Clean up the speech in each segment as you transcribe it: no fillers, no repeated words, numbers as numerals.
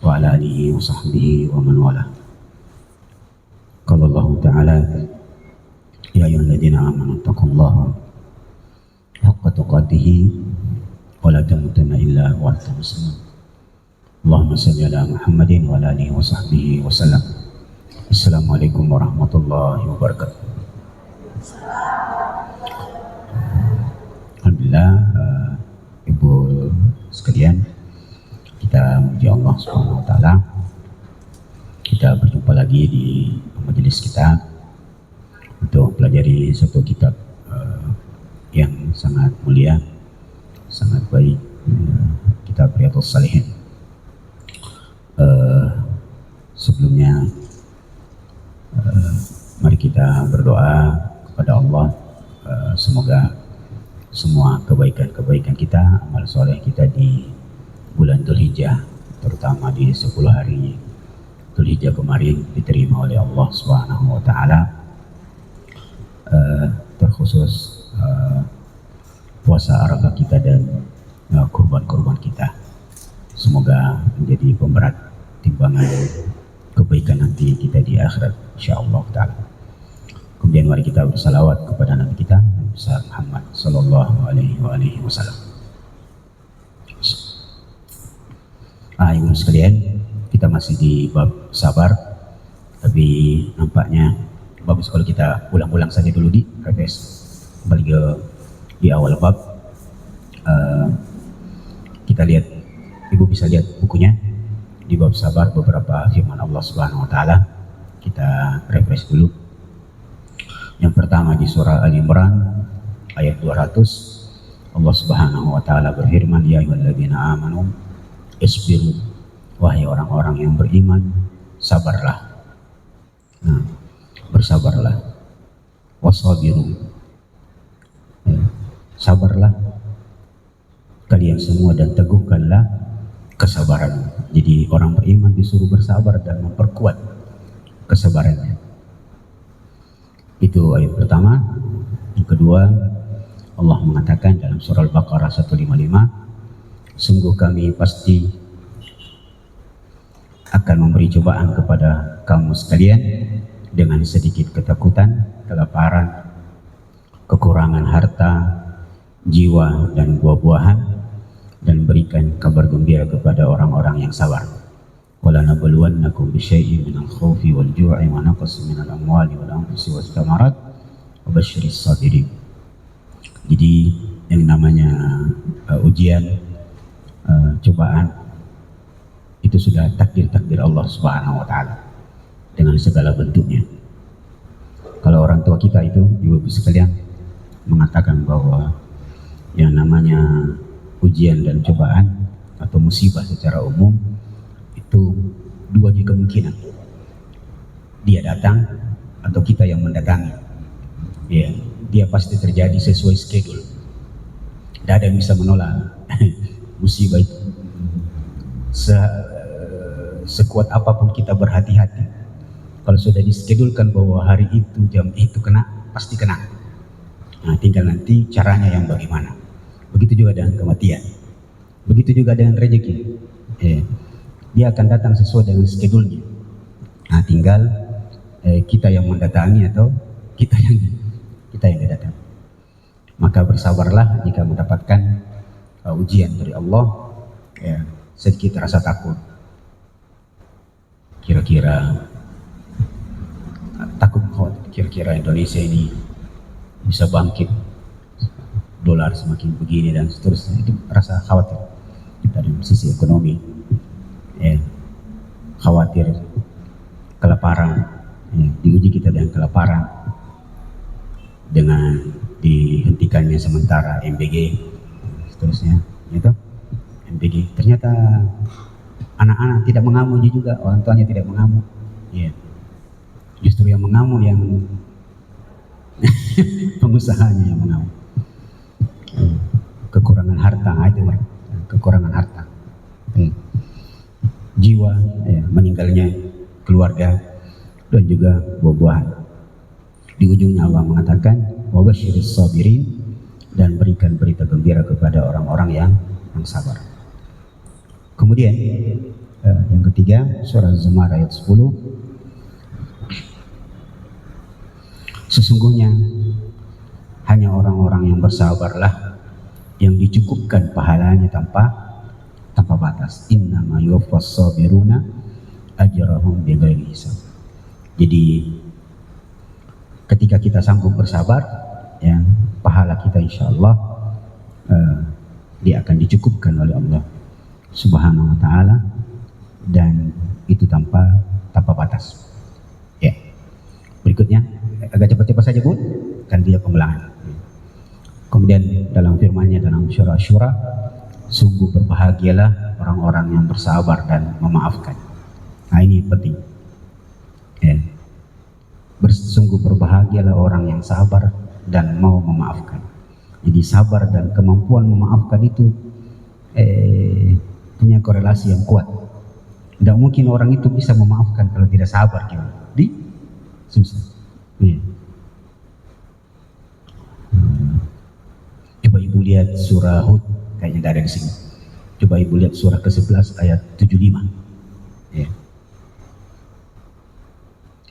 wa ala alihi wa sahbihi wa man wala. Qala Allah Ta'ala, ya ayyuhalladzina amanu taqullaha haqqa tuqatih wa la tamutunna illa wa antum muslimun. Allahumma salli ala Muhammadin wa ala alihi wa sahbihi wa sallam. Assalamualaikum warahmatullahi wabarakatuh. Alhamdulillah, Ibu sekalian, kita memuji Allah Subhanahu wa taala. Kita berjumpa lagi di majelis kita untuk pelajari satu kitab yang sangat mulia, sangat baik, kitab Riyadhus Shalihin. Sebelumnya mari kita berdoa kepada Allah, semoga semua kebaikan-kebaikan kita, amal soleh kita di bulan Dzulhijjah, terutama di 10 hari Dzulhijjah kemarin, diterima oleh Allah Subhanahu wa taala. Terkhusus puasa Arafah kita dan kurban-kurban kita, semoga menjadi pemberat timbangan kebaikan nanti kita di akhirat insyaallah taala. Kemudian mari kita bersalawat kepada Nabi kita Nabi besar Muhammad sallallahu alaihi wasallam. Ibu sekalian, kita masih di bab sabar, tapi nampaknya bagus kalau kita ulang-ulang saja dulu di refresh kembali ke di awal bab. Kita lihat, Ibu bisa lihat bukunya di bab sabar, beberapa firman Allah Subhanahu wa taala. Kita refresh dulu. Yang pertama di surah Al-Imran ayat 200, Allah Subhanahu wa taala berfirman, ya ayyuhalladzina amanu isbiru, wahai orang-orang yang beriman, sabarlah. Bersabarlah. Wasabiru, sabarlah kalian semua dan teguhkanlah kesabaran. Jadi orang beriman disuruh bersabar dan memperkuat kesabarannya. Itu ayat pertama. Yang kedua, Allah mengatakan dalam surah Al-Baqarah 155, sungguh kami pasti akan memberi cobaan kepada kamu sekalian dengan sedikit ketakutan, kelaparan, kekurangan harta, jiwa dan buah-buahan, dan berikan kabar gembira kepada orang-orang yang sabar. Wala nabluwannakum bisyai'in minal khaufi wal ju'i wa naqsin minal amwali wal anfusi was thamarat wa basyiris sabirin. Jadi yang namanya ujian, cobaan itu sudah takdir Allah Subhanahu wa taala dengan segala bentuknya. Kalau orang tua kita itu, ibu-ibu sekalian, mengatakan bahwa yang namanya ujian dan cobaan atau musibah secara umum itu dua kemungkinan, dia datang atau kita yang mendatangi. Ya, dia pasti terjadi sesuai schedule. Tidak ada yang bisa menolak musibah itu. Sekuat apapun kita berhati-hati, kalau sudah diskedulkan bahwa hari itu, jam itu kena, pasti kena. Nah, tinggal nanti caranya yang bagaimana. Begitu juga dengan kematian, begitu juga dengan rezeki. Dia akan datang sesuai dengan skedulnya. Nah, tinggal kita yang mendatangi atau kita yang datang. Maka bersabarlah jika mendapatkan ujian dari Allah. Sedikit rasa takut, kira-kira Indonesia ini bisa bangkit, dolar semakin begini dan seterusnya. Itu rasa khawatir dari sisi ekonomi, khawatir kelaparan, diuji kita dengan kelaparan, dengan dihentikannya sementara MBG seterusnya, itu MBG. Ternyata anak-anak tidak mengamuk juga, orang tuanya tidak mengamuk. Justru yang mengamuk yang pengusahanya yang mengamuk. Kekurangan harta, itu mereka. Kekurangan harta, jiwa, meninggalnya keluarga, dan juga buah-buahan. Di ujungnya Allah mengatakan, wa basyiris sabirin, dan berikan berita gembira kepada orang-orang yang sabar. Kemudian yang ketiga, surah Az-Zumar ayat 10. Sesungguhnya hanya orang-orang yang bersabarlah yang dicukupkan pahalanya tanpa batas. Innama yuwaffas sabiruna ajrahum bighairi hisab. Jadi ketika kita sanggup bersabar, ya, pahala kita insyaallah dia akan dicukupkan oleh Allah Subhanahu wa taala, dan itu tanpa batas. Ya. Berikutnya agak cepat-cepat saja, Bu, kan dia pengulangan. Kemudian dalam firman-Nya dalam surah Asy-Syura, sungguh berbahagialah orang-orang yang bersabar dan memaafkan. Nah, ini penting. Ya. Sungguh berbahagialah orang yang sabar dan mau memaafkan. Jadi sabar dan kemampuan memaafkan itu punya korelasi yang kuat. Tidak mungkin orang itu bisa memaafkan kalau tidak sabar, gitu. Susah. Ya. Coba ibu lihat surah Hud, kayaknya tidak ada di sini. Coba ibu lihat surah ke-11 ayat 75. Ya.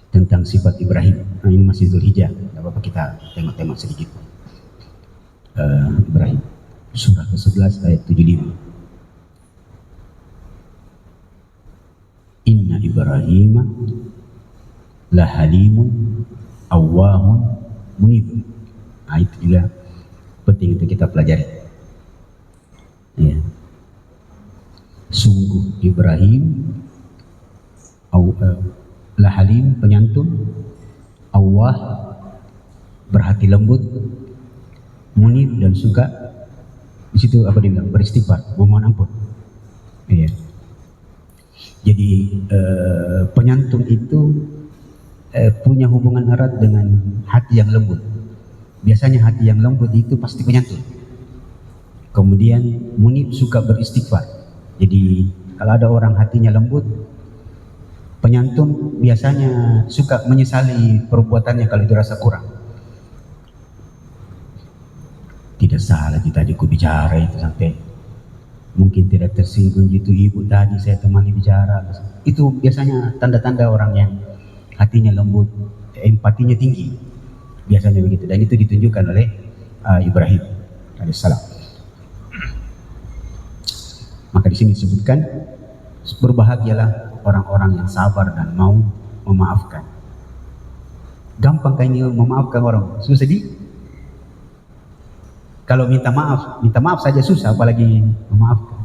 Tentang sifat Ibrahim. Nah, ini masih Dzulhijjah, tidak apa-apa kita tengok-tengok sedikit. Ibrahim, surah ke-11 ayat 75. Inna Ibrahim la halimun awwahun munib. Nah, itu juga penting untuk kita pelajari. Ya. Sungguh Ibrahim la halim, penyantun, awwah, berhati lembut, munib, dan suka, di situ apa dia bilang, beristighfar, memohon ampun. Ya. Jadi penyantun itu punya hubungan erat dengan hati yang lembut. Biasanya hati yang lembut itu pasti penyantun. Kemudian munib, suka beristighfar. Jadi kalau ada orang hatinya lembut, penyantun biasanya suka menyesali perbuatannya kalau dirasa kurang. Tidak salah kita juga bicara itu, sampai mungkin tidak tersinggung gitu, ibu tadi saya temani bicara. Itu biasanya tanda-tanda orang yang hatinya lembut, empatinya tinggi, biasanya begitu. Dan itu ditunjukkan oleh Ibrahim alaihissalam. Maka di sini disebutkan berbahagialah orang-orang yang sabar dan mau memaafkan. Gampang kan ini memaafkan orang? Susah kalau minta maaf saja susah, apalagi memaafkan.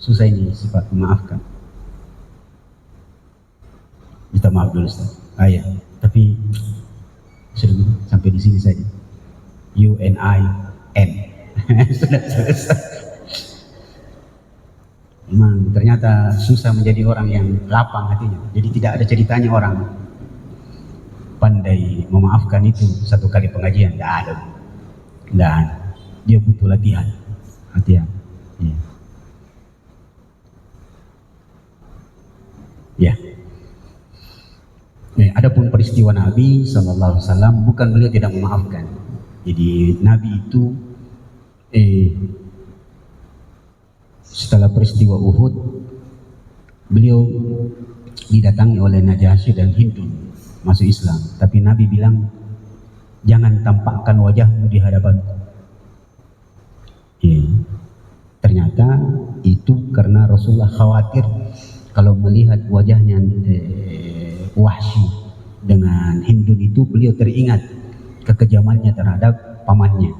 Susah ini sifat memaafkan. Minta maaf dulu, Ustaz. Ya, tapi sudah sampai di sini saja. UNIN. Sudah selesai. Memang ternyata susah menjadi orang yang lapang hatinya. Jadi tidak ada ceritanya orang pandai memaafkan itu satu kali pengajian, tidak ada. Dan dia butuh latihan. Ya. Ya. Adapun peristiwa Nabi SAW, bukan beliau tidak memaafkan. Jadi Nabi itu setelah peristiwa Uhud, beliau didatangi oleh Najasyi dan Hindun masuk Islam. Tapi Nabi bilang, jangan tampakkan wajahmu di hadapanku. Ternyata itu karena Rasulullah khawatir kalau melihat wajahnya Wahsy dengan Hindun itu, beliau teringat kekejamannya terhadap pamannya.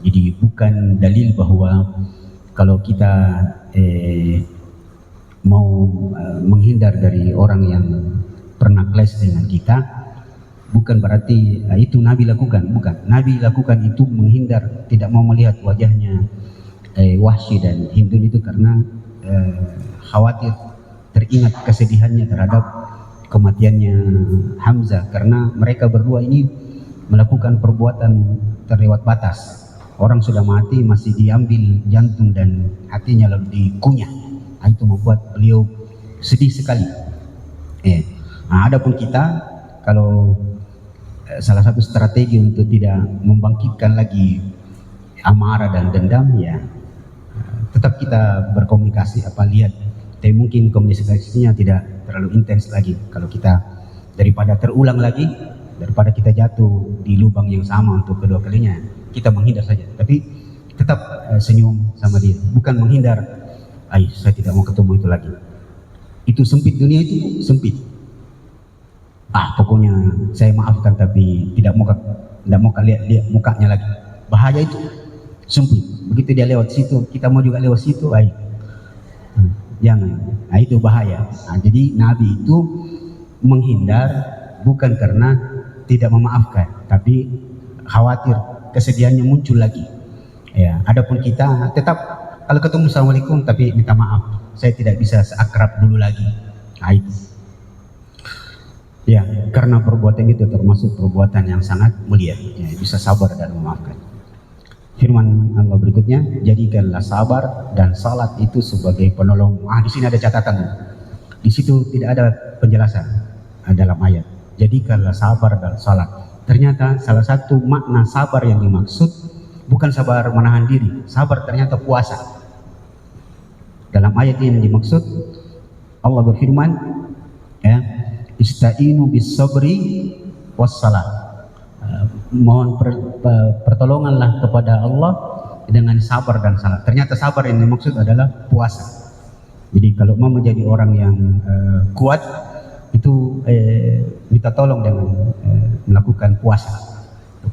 Jadi bukan dalil bahwa kalau kita mau menghindar dari orang yang pernah clash dengan kita, bukan berarti itu Nabi lakukan. Bukan. Nabi lakukan itu menghindar, tidak mau melihat wajahnya Wahsy dan Hindun itu karena khawatir, teringat kesedihannya terhadap kematiannya Hamzah, karena mereka berdua ini melakukan perbuatan terlewat batas. Orang sudah mati masih diambil jantung dan hatinya lalu dikunyah. Itu membuat beliau sedih sekali. Adapun kita, kalau salah satu strategi untuk tidak membangkitkan lagi amarah dan dendam, ya tetap kita berkomunikasi, lihat Tapi mungkin komunikasinya tidak terlalu intens lagi. Kalau kita daripada terulang lagi, daripada kita jatuh di lubang yang sama untuk kedua kalinya, kita menghindar saja. Tapi tetap senyum sama dia, bukan menghindar. Saya tidak mau ketemu itu lagi. Itu sempit, dunia itu sempit. Pokoknya saya maafkan, tapi tidak mau lihat mukanya lagi. Bahaya itu, sempit. Begitu dia lewat situ, kita mau juga lewat situ, jangan. Itu bahaya. Jadi Nabi itu menghindar bukan karena tidak memaafkan, tapi khawatir kesedihannya muncul lagi. Ya, adapun kita tetap kalau ketemu assalamualaikum, tapi minta maaf, saya tidak bisa seakrab dulu lagi. Itu. Ya, karena perbuatan itu termasuk perbuatan yang sangat mulia. Ya, bisa sabar dan memaafkan. Firman Allah berikutnya, jadikanlah sabar dan salat itu sebagai penolong. Di sini ada catatan. Di situ tidak ada penjelasan dalam ayat. Jadikanlah sabar dan salat. Ternyata salah satu makna sabar yang dimaksud bukan sabar menahan diri. Sabar ternyata puasa. Dalam ayat ini dimaksud Allah berfirman, ya, ista'inu bis sabri was salat. Mohon pertolonganlah kepada Allah dengan sabar dan salat. Ternyata sabar yang dimaksud adalah puasa. Jadi kalau mau menjadi orang yang kuat itu minta tolong dengan melakukan puasa.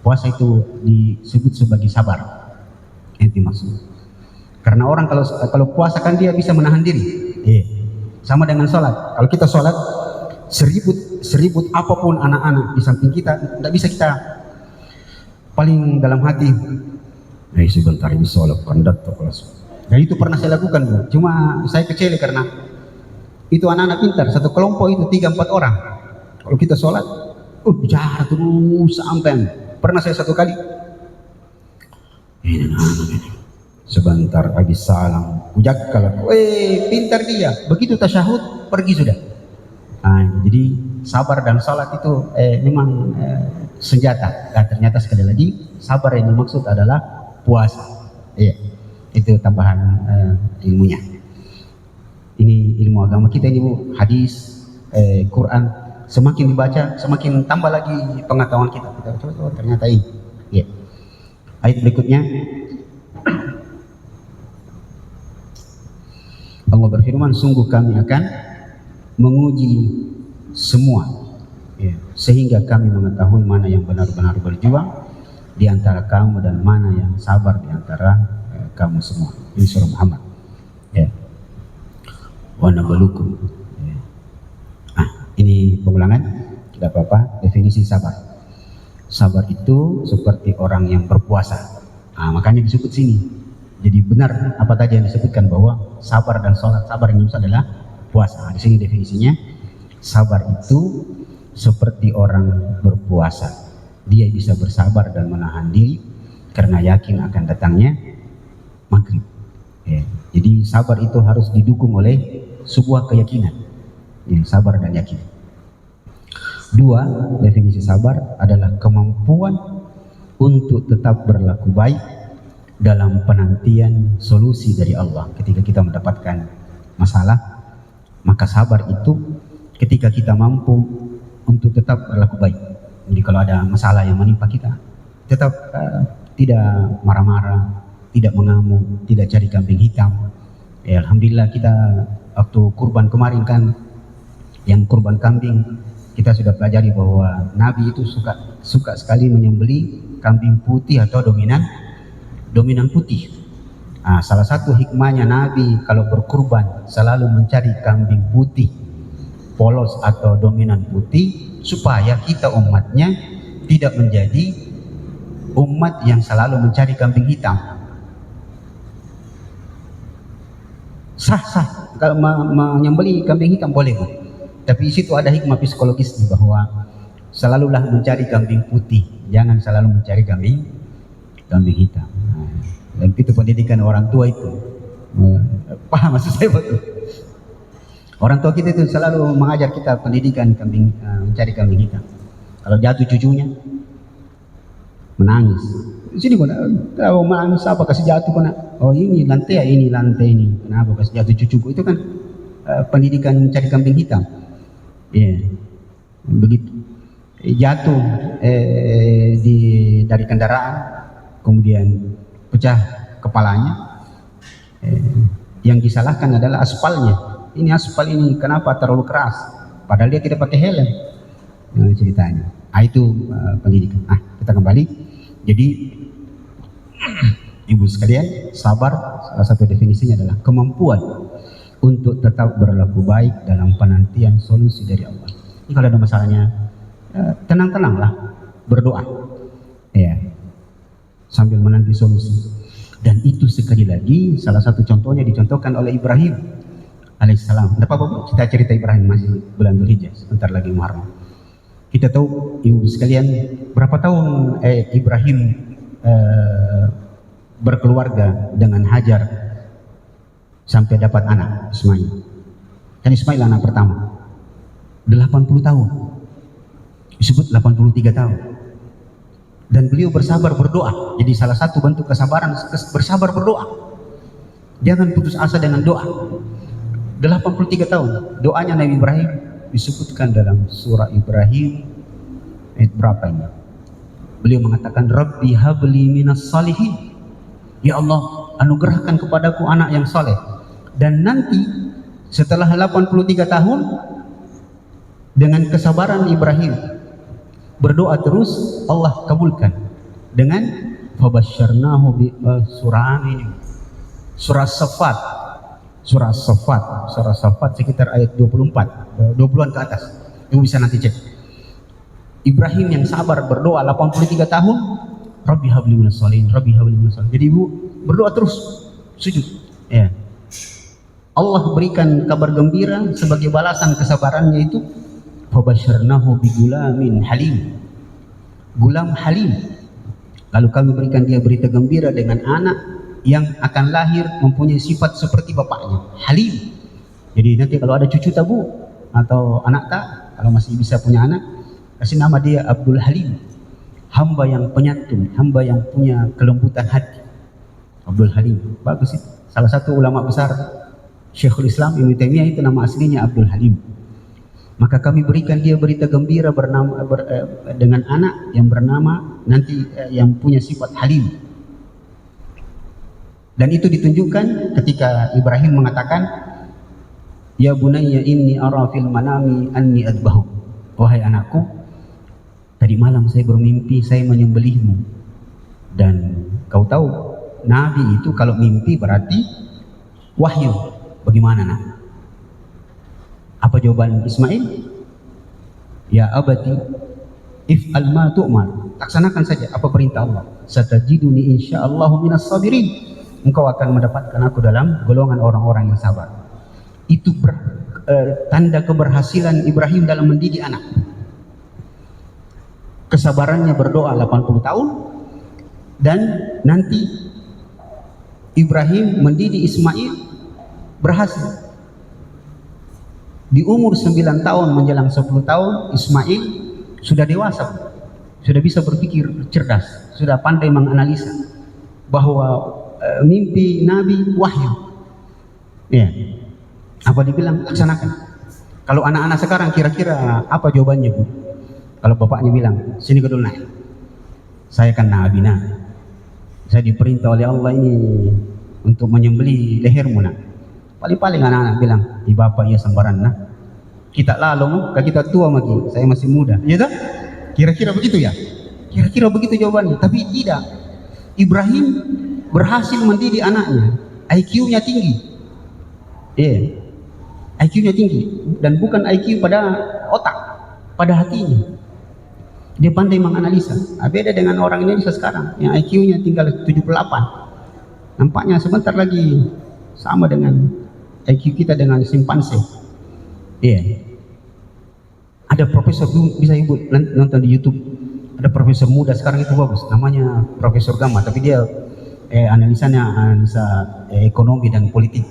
Puasa itu disebut sebagai sabar. Itu maksud. Karena orang kalau puasa kan dia bisa menahan diri. Sama dengan sholat. Kalau kita sholat seribut apapun anak-anak di samping kita, tidak bisa kita paling dalam hati. Sebentar ini sholat kandat atau kelas. Dan itu pernah saya lakukan, Bu. Cuma saya kecil karena itu anak-anak pintar, satu kelompok itu 3-4 orang. Kalau kita sholat, bicara terus sampai. Pernah saya satu kali, sebentar habis salam, ujak kalau, pintar dia. Begitu tasyahud, pergi sudah. Jadi sabar dan salat itu memang senjata. Ternyata sekali lagi sabar yang dimaksud adalah puasa. Itu tambahan ilmunya. Ini ilmu agama kita ini, Bu. Hadis, Quran, semakin dibaca semakin tambah lagi pengetahuan kita. Kita coba ternyata ini. Ayat berikutnya Allah berfirman, sungguh kami akan menguji semua, sehingga kami mengetahui mana yang benar-benar berjuang di antara kamu dan mana yang sabar di antara kamu semua. Ini surah Muhammad. Wa nabluukum. Ini pengulangan, tidak apa-apa. Definisi sabar. Sabar itu seperti orang yang berpuasa. Makanya disebut sini. Jadi benar apa tadi yang disebutkan bahwa sabar dan sholat, sabar yang dimaksud adalah puasa. Di sini definisinya, sabar itu seperti orang berpuasa. Dia bisa bersabar dan menahan diri karena yakin akan datangnya maghrib. Jadi sabar itu harus didukung oleh sebuah keyakinan. Sabar dan yakin. 2, definisi sabar adalah kemampuan untuk tetap berlaku baik dalam penantian solusi dari Allah. Ketika kita mendapatkan masalah, maka sabar itu ketika kita mampu untuk tetap berlaku baik. Jadi kalau ada masalah yang menimpa kita, tetap tidak marah-marah, tidak mengamuk, tidak cari kambing hitam. Alhamdulillah kita waktu kurban kemarin kan, yang kurban kambing, kita sudah pelajari bahwa Nabi itu suka sekali menyembelih kambing putih atau dominan putih. Salah satu hikmahnya Nabi kalau berkurban selalu mencari kambing putih, polos atau dominan putih, supaya kita umatnya tidak menjadi umat yang selalu mencari kambing hitam. Sah kalau menyembelih kambing hitam boleh, Bu. Tapi di situ ada hikmah psikologisnya bahwa selalulah mencari kambing putih, jangan selalu mencari kambing hitam. Dan itu pendidikan orang tua itu. Paham maksud saya, betul? Orang tua kita itu selalu mengajar kita pendidikan mencari kambing hitam. Kalau jatuh cucunya menangis. Sini kalau menangis apa, kasih jatuh kena. Ini lantai ini. Kenapa kasih jatuh cucuku? Itu kan pendidikan mencari kambing hitam. Ya, begitu. Jatuh dari kendaraan, kemudian pecah kepalanya. Yang disalahkan adalah aspalnya. Ini aspal ini kenapa terlalu keras? Padahal dia tidak pakai helm. Ceritanya. Itu pendidikan. Kita kembali. Jadi ibu sekalian, sabar salah satu definisinya adalah kemampuan untuk tetap berlaku baik dalam penantian solusi dari Allah. Ini kalau ada masalahnya, tenang-tenanglah, berdoa, ya, sambil menanti solusi. Dan itu sekali lagi salah satu contohnya dicontohkan oleh Ibrahim alaihissalam. Tidak apa-apa, kita cerita Ibrahim masih bulan Dzulhijjah, sebentar lagi Muharram. Kita tahu ibu sekalian berapa tahun Ibrahim berkeluarga dengan Hajar sampai dapat anak Ismail. Kan Ismail anak pertama. 80 tahun. Disebut 83 tahun. Dan beliau bersabar berdoa. Jadi salah satu bentuk kesabaran bersabar berdoa. Jangan putus asa dengan doa. 83 tahun. Doanya Nabi Ibrahim disebutkan dalam surah Ibrahim ayat berapa ini? Beliau mengatakan, Rabbi habli minas salihin. Ya Allah, anugerahkan kepadaku anak yang saleh. Dan nanti setelah 83 tahun, dengan kesabaran Ibrahim berdoa terus, Allah kabulkan dengan fabasyarnahu bi surah ini, surah Safat, surah Safat sekitar ayat 24, 20-an ke atas. Yang bisa nanti cek. Ibrahim yang sabar berdoa 83 tahun, Rabbi habli minas sholihin, Rabbi habli minas sholihin. Jadi ibu berdoa terus, sujud. Ya. Allah berikan kabar gembira sebagai balasan kesabarannya itu, fabasyarnahu bigulamin halim. Gulam halim. Lalu kami berikan dia berita gembira dengan anak yang akan lahir mempunyai sifat seperti bapaknya, halim. Jadi nanti kalau ada cucu tabu atau anak tak, kalau masih bisa punya anak, kasih nama dia Abdul Halim. Hamba yang penyantun, hamba yang punya kelembutan hati. Abdul Halim, bagus sih. Salah satu ulama besar Syekhul Islam Ibnu Taimiyah itu nama aslinya Abdul Halim. Maka kami berikan dia berita gembira dengan anak yang bernama nanti yang punya sifat Halim. Dan itu ditunjukkan ketika Ibrahim mengatakan, Ya bunayya inni ara fil manami anni adbahu. Wahai anakku, tadi malam saya bermimpi saya menyembelihmu. Dan kau tahu Nabi itu kalau mimpi berarti wahyu. Bagaimana nak? Apa jawaban Ismail? Ya abati if'al ma tu'mar. Laksanakan saja apa perintah Allah. Satajiduni insyaallahu minas sabirin. Engkau akan mendapatkan aku dalam golongan orang-orang yang sabar. Itu tanda keberhasilan Ibrahim dalam mendidik anak. Kesabarannya berdoa 80 tahun, dan nanti Ibrahim mendidik Ismail berhasil. Di umur 9 tahun menjelang 10 tahun Ismail sudah dewasa, sudah bisa berpikir cerdas, sudah pandai menganalisa bahwa mimpi Nabi wahyu. Ya, apa dibilang laksanakan. Kalau anak-anak sekarang kira-kira apa jawabannya bu? Kalau bapaknya bilang sini ke dulu naik, saya kan Nabi nak, saya diperintah oleh Allah ini untuk menyembelih lehermu nak. Paling-paling anak-anak bilang, di bapak iya sembaran nah. Kita lalu, kita tua lagi, saya masih muda. Ya tak? Kira-kira begitu ya? Kira-kira begitu jawabannya. Tapi tidak. Ibrahim berhasil mendidik anaknya. IQ-nya tinggi. IQ-nya tinggi. Dan bukan IQ pada otak, pada hatinya. Dia pandai menganalisa. Beda dengan orang Indonesia sekarang, yang IQ-nya tinggal 78. Nampaknya sebentar lagi sama dengan IQ kita dengan simpanse. Ada profesor, bisa ibu nonton di YouTube, ada profesor muda sekarang itu bagus, namanya Profesor Gama, tapi dia analisa ekonomi dan politik.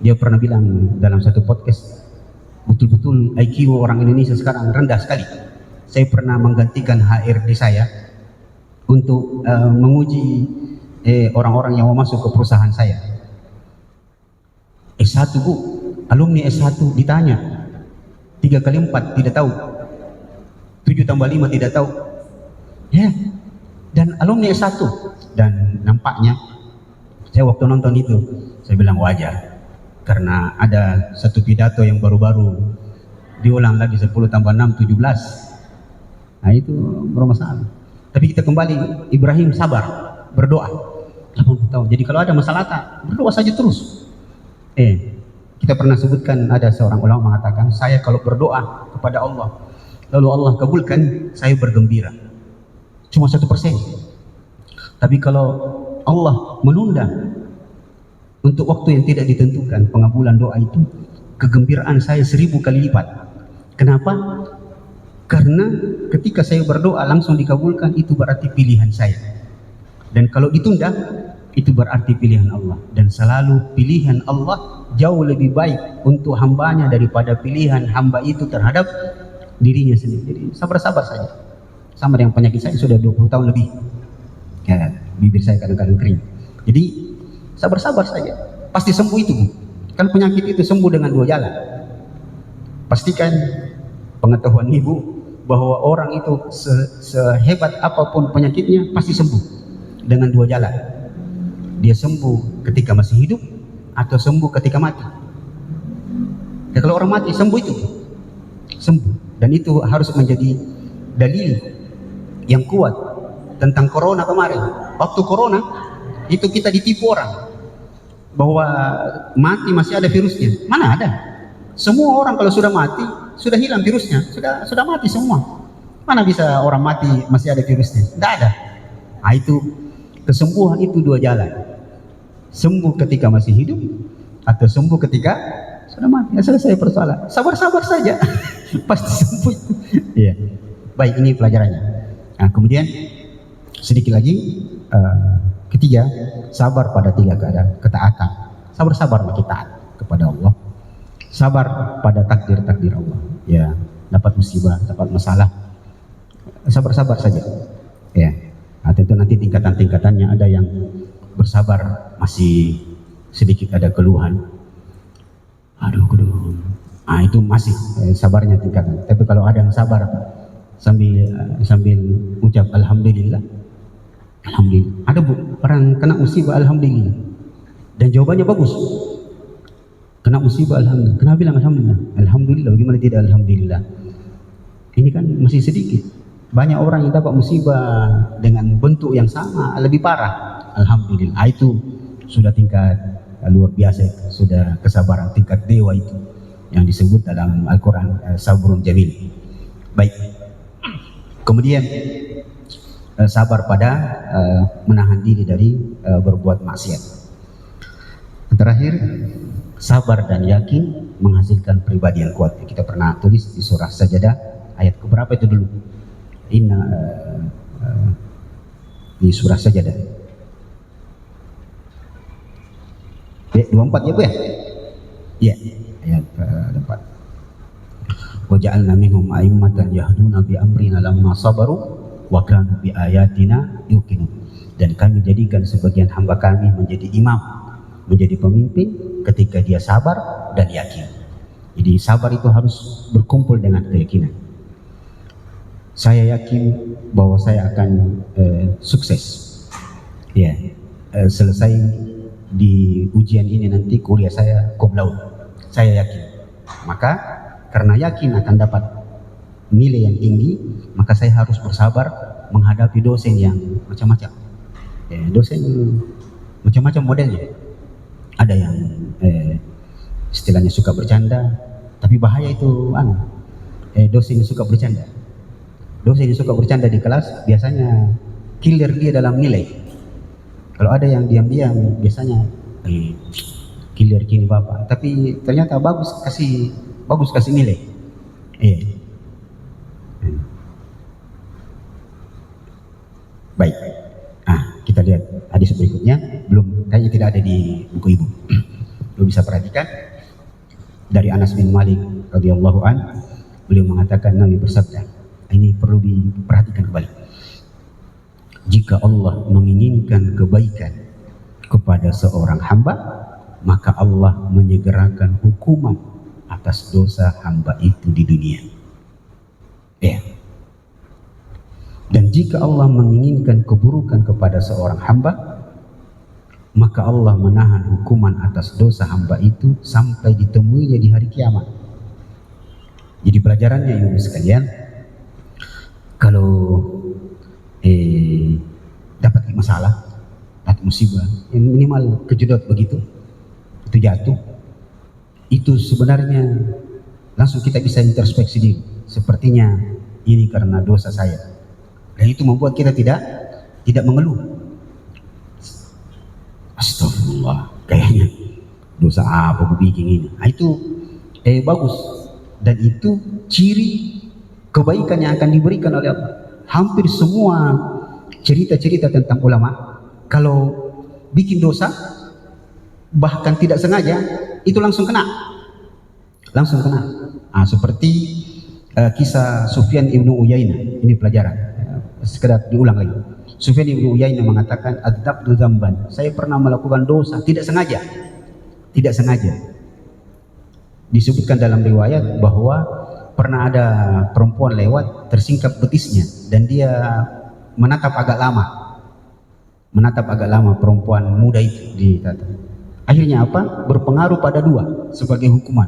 Dia pernah bilang dalam satu podcast, betul-betul IQ orang Indonesia sekarang rendah sekali. Saya pernah menggantikan HRD saya untuk menguji orang-orang yang mau masuk ke perusahaan saya. S1 bu, Alumni S1 ditanya 3 kali 4 tidak tahu, 7 tambah 5 tidak tahu, ya. Dan alumni S1, dan nampaknya saya waktu nonton itu saya bilang wajar, karena ada satu pidato yang baru-baru diulang lagi 10 tambah 6 17. Nah itu bermasalah. Tapi kita kembali, Ibrahim sabar, berdoa 80 tahun. Jadi kalau ada masalah berdoa saja terus. Kita pernah sebutkan, ada seorang ulama mengatakan, saya kalau berdoa kepada Allah lalu Allah kabulkan, saya bergembira, cuma 1%. Tapi kalau Allah menunda untuk waktu yang tidak ditentukan pengabulan doa itu, kegembiraan saya 1000 kali lipat. Kenapa? Karena ketika saya berdoa langsung dikabulkan, itu berarti pilihan saya. Dan kalau ditunda, itu berarti pilihan Allah. Dan selalu pilihan Allah jauh lebih baik untuk hambanya daripada pilihan hamba itu terhadap dirinya sendiri. Jadi sabar-sabar saja. Sama dengan penyakit saya sudah 20 tahun lebih, ya, bibir saya kadang-kadang kering. Jadi sabar-sabar saja, pasti sembuh itu. Kan penyakit itu sembuh dengan 2 jalan. Pastikan pengetahuan ibu bahwa orang itu sehebat apapun penyakitnya pasti sembuh dengan 2 jalan. Dia sembuh ketika masih hidup atau sembuh ketika mati. Ya, kalau orang mati sembuh itu sembuh, dan itu harus menjadi dalil yang kuat tentang corona kemarin. Waktu corona itu kita ditipu orang bahwa mati masih ada virusnya. Mana ada? Semua orang kalau sudah mati sudah hilang virusnya, sudah mati semua. Mana bisa orang mati masih ada virusnya? Tidak ada. Nah, itu kesembuhan itu 2 jalan. Sembuh ketika masih hidup atau sembuh ketika sudah mati. Ya, selesai persoalan. Sabar-sabar saja. Pasti sembuh itu. Iya. Baik, ini pelajarannya. Nah, kemudian sedikit lagi, ketiga, sabar pada 3 keadaan. Ketaatan. Sabar-sabar makin taat kepada Allah. Sabar pada takdir-takdir Allah. Ya, dapat musibah, dapat masalah, sabar-sabar saja. Ya. Nah, tentu nanti tingkatan-tingkatannya, ada yang bersabar masih sedikit ada keluhan. Aduh. Nah, itu masih sabarnya tingkatan. Tapi kalau ada yang sabar sambil ucap alhamdulillah. Alhamdulillah. Ada orang kena musibah alhamdulillah. Dan jawabannya bagus. Kena musibah alhamdulillah. Kenapa bilang alhamdulillah? Alhamdulillah, bagaimana tidak alhamdulillah? Ini kan masih sedikit. Banyak orang yang dapat musibah dengan bentuk yang sama, lebih parah. Alhamdulillah. Itu sudah tingkat luar biasa, sudah kesabaran tingkat dewa itu yang disebut dalam Al-Quran sabrun jamil. Baik. Kemudian sabar pada menahan diri dari berbuat maksiat. Terakhir, sabar dan yakin menghasilkan pribadi yang kuat. Kita pernah tulis di surah Sajadah ayat keberapa itu dulu? Di surah Sajadah 24 ya Bu ya? Iya, ayat 24. Wa ja'alna minhum a'immatan yahduna bi amrina lamma sabaru wa kanu bi ayatina yuqinun. Dan kami jadikan sebagian hamba kami menjadi imam, menjadi pemimpin ketika dia sabar dan yakin. Jadi sabar itu harus berkumpul dengan keyakinan. Saya yakin bahwa saya akan sukses. Ya, selesai di ujian ini nanti kuliah saya cum laude. Saya yakin. Maka karena yakin akan dapat nilai yang tinggi, maka saya harus bersabar menghadapi dosen yang macam-macam. Dosen macam-macam modelnya. Ada yang istilahnya suka bercanda, tapi bahaya itu dosen yang suka bercanda. Dosen yang suka bercanda di kelas biasanya killer dia dalam nilai. Kalau ada yang diam-diam biasanya killer gini Bapak, tapi ternyata bagus kasih nilai. Baik. Kita lihat hadis berikutnya, kayaknya tidak ada di buku ibu. Lu bisa perhatikan dari Anas bin Malik radhiyallahu an, beliau mengatakan, Nabi bersabda, ini perlu diperhatikan kembali. Jika Allah menginginkan kebaikan kepada seorang hamba, maka Allah menyegerakan hukuman atas dosa hamba itu di dunia. Ya. Dan jika Allah menginginkan keburukan kepada seorang hamba, maka Allah menahan hukuman atas dosa hamba itu sampai ditemuinya di hari kiamat. Jadi pelajarannya ibu sekalian, kalau dapat masalah, dapat musibah, yang minimal kejedot begitu, itu jatuh, itu sebenarnya langsung kita bisa introspeksi diri. Sepertinya ini karena dosa saya, dan itu membuat kita tidak mengeluh. Astagfirullah, kayaknya dosa apa aku bikin ini. Nah, itu bagus, dan itu ciri kebaikan yang akan diberikan oleh Allah. Hampir semua cerita-cerita tentang ulama, kalau bikin dosa bahkan tidak sengaja, itu langsung kena. Seperti kisah Sufyan ibnu Uyainah. Ini pelajaran, sekedar diulang lagi. Sufyan ibnu Uyainah mengatakan, adzabtu dzamban, saya pernah melakukan dosa tidak sengaja. Disebutkan dalam riwayat bahwa pernah ada perempuan lewat, tersingkap betisnya, dan dia menatap agak lama perempuan muda itu ditata. Akhirnya apa? Berpengaruh pada dua sebagai hukuman.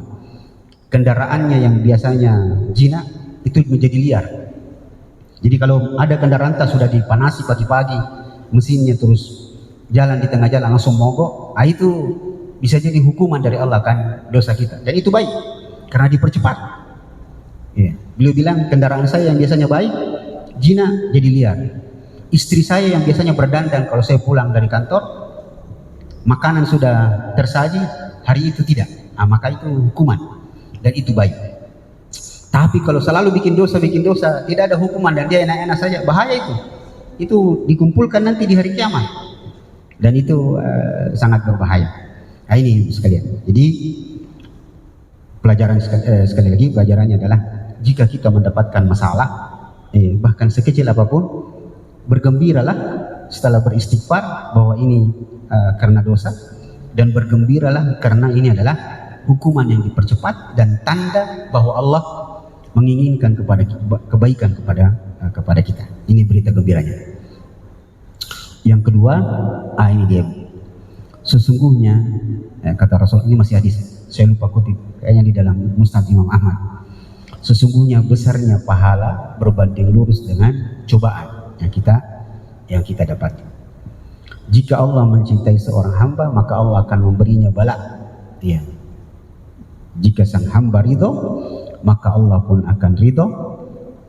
Kendaraannya yang biasanya jinak itu menjadi liar. Jadi kalau ada kendaraan sudah dipanasi pagi-pagi, mesinnya terus jalan di tengah jalan langsung mogok, itu bisa jadi hukuman dari Allah kan dosa kita. Dan itu baik karena dipercepat. Ya. Beliau bilang, kendaraan saya yang biasanya baik, jinak jadi liar. Istri saya yang biasanya berdandan kalau saya pulang dari kantor, makanan sudah tersaji, hari itu tidak. Maka itu hukuman, dan itu baik. Tapi kalau selalu bikin dosa, tidak ada hukuman dan dia enak-enak saja, bahaya itu. Itu dikumpulkan nanti di hari kiamat, dan itu sangat berbahaya. Nah, ini sekalian. Jadi pelajaran sekali lagi, pelajarannya adalah jika kita mendapatkan masalah, bahkan sekecil apapun, bergembiralah setelah beristighfar bahwa ini karena dosa, dan bergembiralah karena ini adalah hukuman yang dipercepat dan tanda bahwa Allah menginginkan kebaikan kepada kita. Ini berita gembiranya. Yang kedua, ini dia. Sesungguhnya kata Rasul, ini masih hadis, saya lupa kutip, kayaknya di dalam Musnad Imam Ahmad. Sesungguhnya besarnya pahala berbanding lurus dengan cobaan yang kita dapat. Jika Allah mencintai seorang hamba, maka Allah akan memberinya bala. Ya. Jika sang hamba ridho, maka Allah pun akan ridho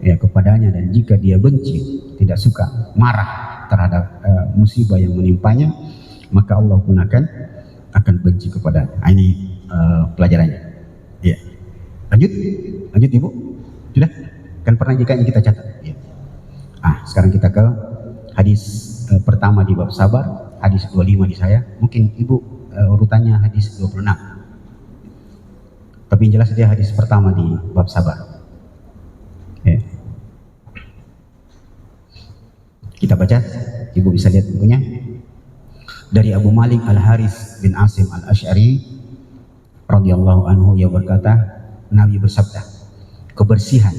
kepadanya, dan jika dia benci, tidak suka, marah terhadap musibah yang menimpanya, maka Allah pun akan benci kepadanya. Ini pelajarannya. Ya. Lanjut Ibu, sudah kan pernah jika kita catat. Ya. Sekarang kita ke hadis pertama di bab sabar, hadis 25 di saya. Mungkin Ibu urutannya hadis 26. Tapi yang jelas dia hadis pertama di bab sabar. Ya. Kita baca, Ibu bisa lihat bukunya. Dari Abu Malik Al-Haris bin Asim Al-Asy'ari radhiyallahu anhu, ia berkata, Nabi bersabda, kebersihan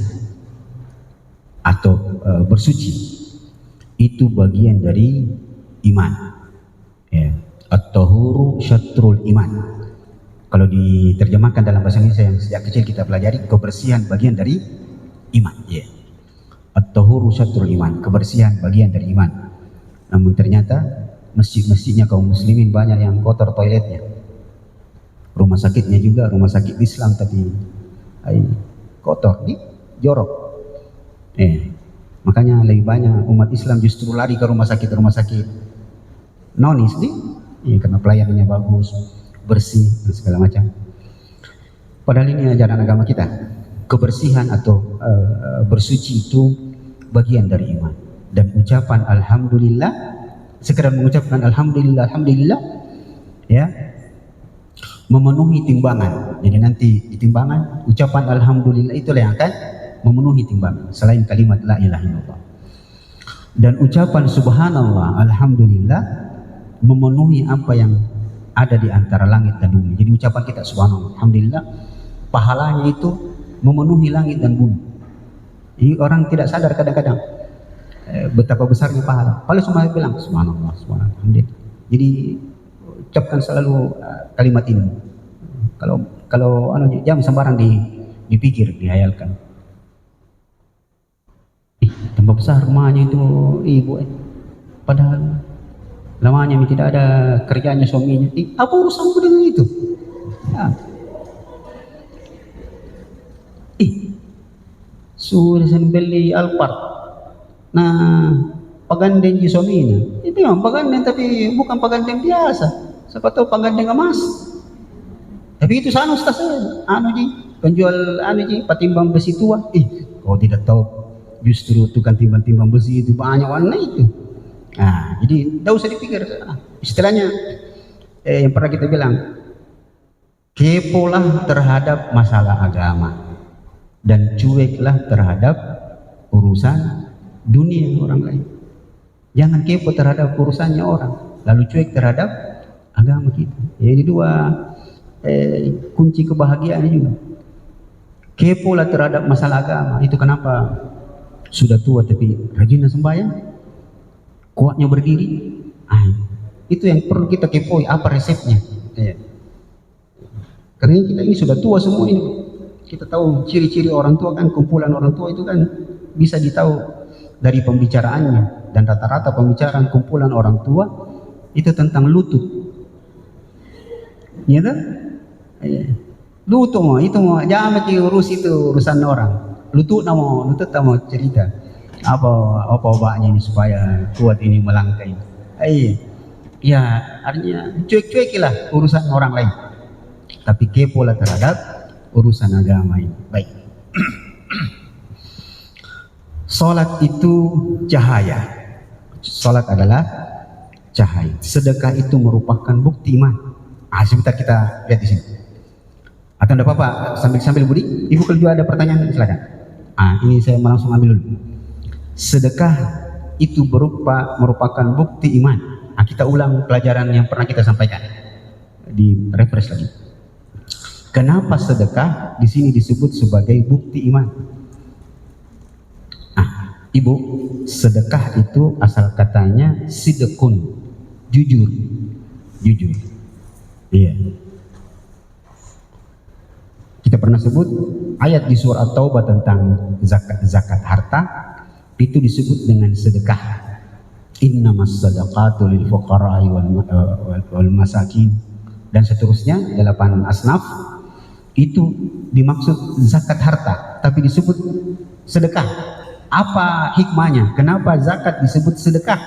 atau bersuci itu bagian dari iman. Ya. At-tahuru syatrul iman. Kalau diterjemahkan dalam bahasa Indonesia yang sejak kecil kita pelajari, kebersihan bagian dari iman. Ya. At-tahuru syatrul iman, kebersihan bagian dari iman. Namun ternyata masjid-masjidnya kaum muslimin banyak yang kotor toiletnya. Rumah sakitnya juga rumah sakit Islam, tapi kotor, jorok. Makanya lebih banyak umat Islam justru lari ke rumah sakit nonis karena pelayanannya bagus, bersih dan segala macam. Padahal ini ajaran agama kita. Kebersihan atau bersuci itu bagian dari iman. Dan ucapan alhamdulillah, sekedar mengucapkan alhamdulillah ya, memenuhi timbangan. Jadi nanti di timbangan ucapan alhamdulillah itulah yang akan memenuhi timbangan selain kalimat la ilaha illallah. Dan ucapan subhanallah, alhamdulillah memenuhi apa yang ada di antara langit dan bumi. Jadi ucapan kita subhanallah, alhamdulillah, pahalanya itu memenuhi langit dan bumi. Jadi orang tidak sadar kadang-kadang betapa besarnya pahala. Kalau semua bilang subhanallah, subhanallah, alhamdulillah. Jadi ucapkan selalu kalimat ini. Kalau jangan sembarang dipikir, dihayalkan. Tambah besar rumahnya itu ibu, padahal lamanya tidak ada kerjanya suaminya. Apa urusanku dengan itu? Ya. Sudah beli Alphard. Nah, pagandeng di suaminya. Itu memang pagandeng, tapi bukan pagandeng biasa. Siapa tahu pagandeng emas. Tapi itu sana ustaz saya, penjual patimbang besi tua. Kau tidak tahu, justru tukang timbang-timbang besi itu banyak warna itu. Nah, jadi tidak usah dipikir. Istilahnya yang pernah kita bilang, kepolah terhadap masalah agama dan cueklah terhadap urusan dunia orang lain. Jangan kepo terhadap urusannya orang, lalu cuek terhadap agama kita. Jadi dua kunci kebahagiaan juga. Kepolah terhadap masalah agama. Itu kenapa sudah tua tapi rajin sembahyang, kuatnya berdiri. Itu yang perlu kita kepoi, apa resepnya. Karena kita ini sudah tua semua ini. Kita tahu ciri-ciri orang tua kan, kumpulan orang tua itu kan bisa ditahu dari pembicaraannya, dan rata-rata pembicaraan kumpulan orang tua itu tentang lutut. Ya kan? Lutut mau itu mau jangan urus itu urusan orang. Lutut mau cerita apa obatnya ini supaya kuat ini melangkah ini. Ya artinya cuek-cuekilah urusan orang lain, tapi kepolah terhadap urusan agama ini. Baik. Salat itu cahaya. Salat adalah cahaya. Sedekah itu merupakan bukti iman. Sebentar kita lihat di sini. Atau tidak apa-apa sambil Budi. Ibu kalau juga ada pertanyaan silakan. Ini saya langsung ambil dulu. Sedekah itu merupakan bukti iman. Kita ulang pelajaran yang pernah kita sampaikan. Di refresh lagi. Kenapa sedekah di sini disebut sebagai bukti iman? Ibu, sedekah itu asal katanya sidqun, jujur. Iya. Kita pernah sebut ayat di surah At-Taubah tentang zakat harta, itu disebut dengan sedekah. Innamas sadaqatu lil fuqara'i wal masakin, dan seterusnya 8 asnaf. Itu dimaksud zakat harta, tapi disebut sedekah. Apa hikmahnya? Kenapa zakat disebut sedekah?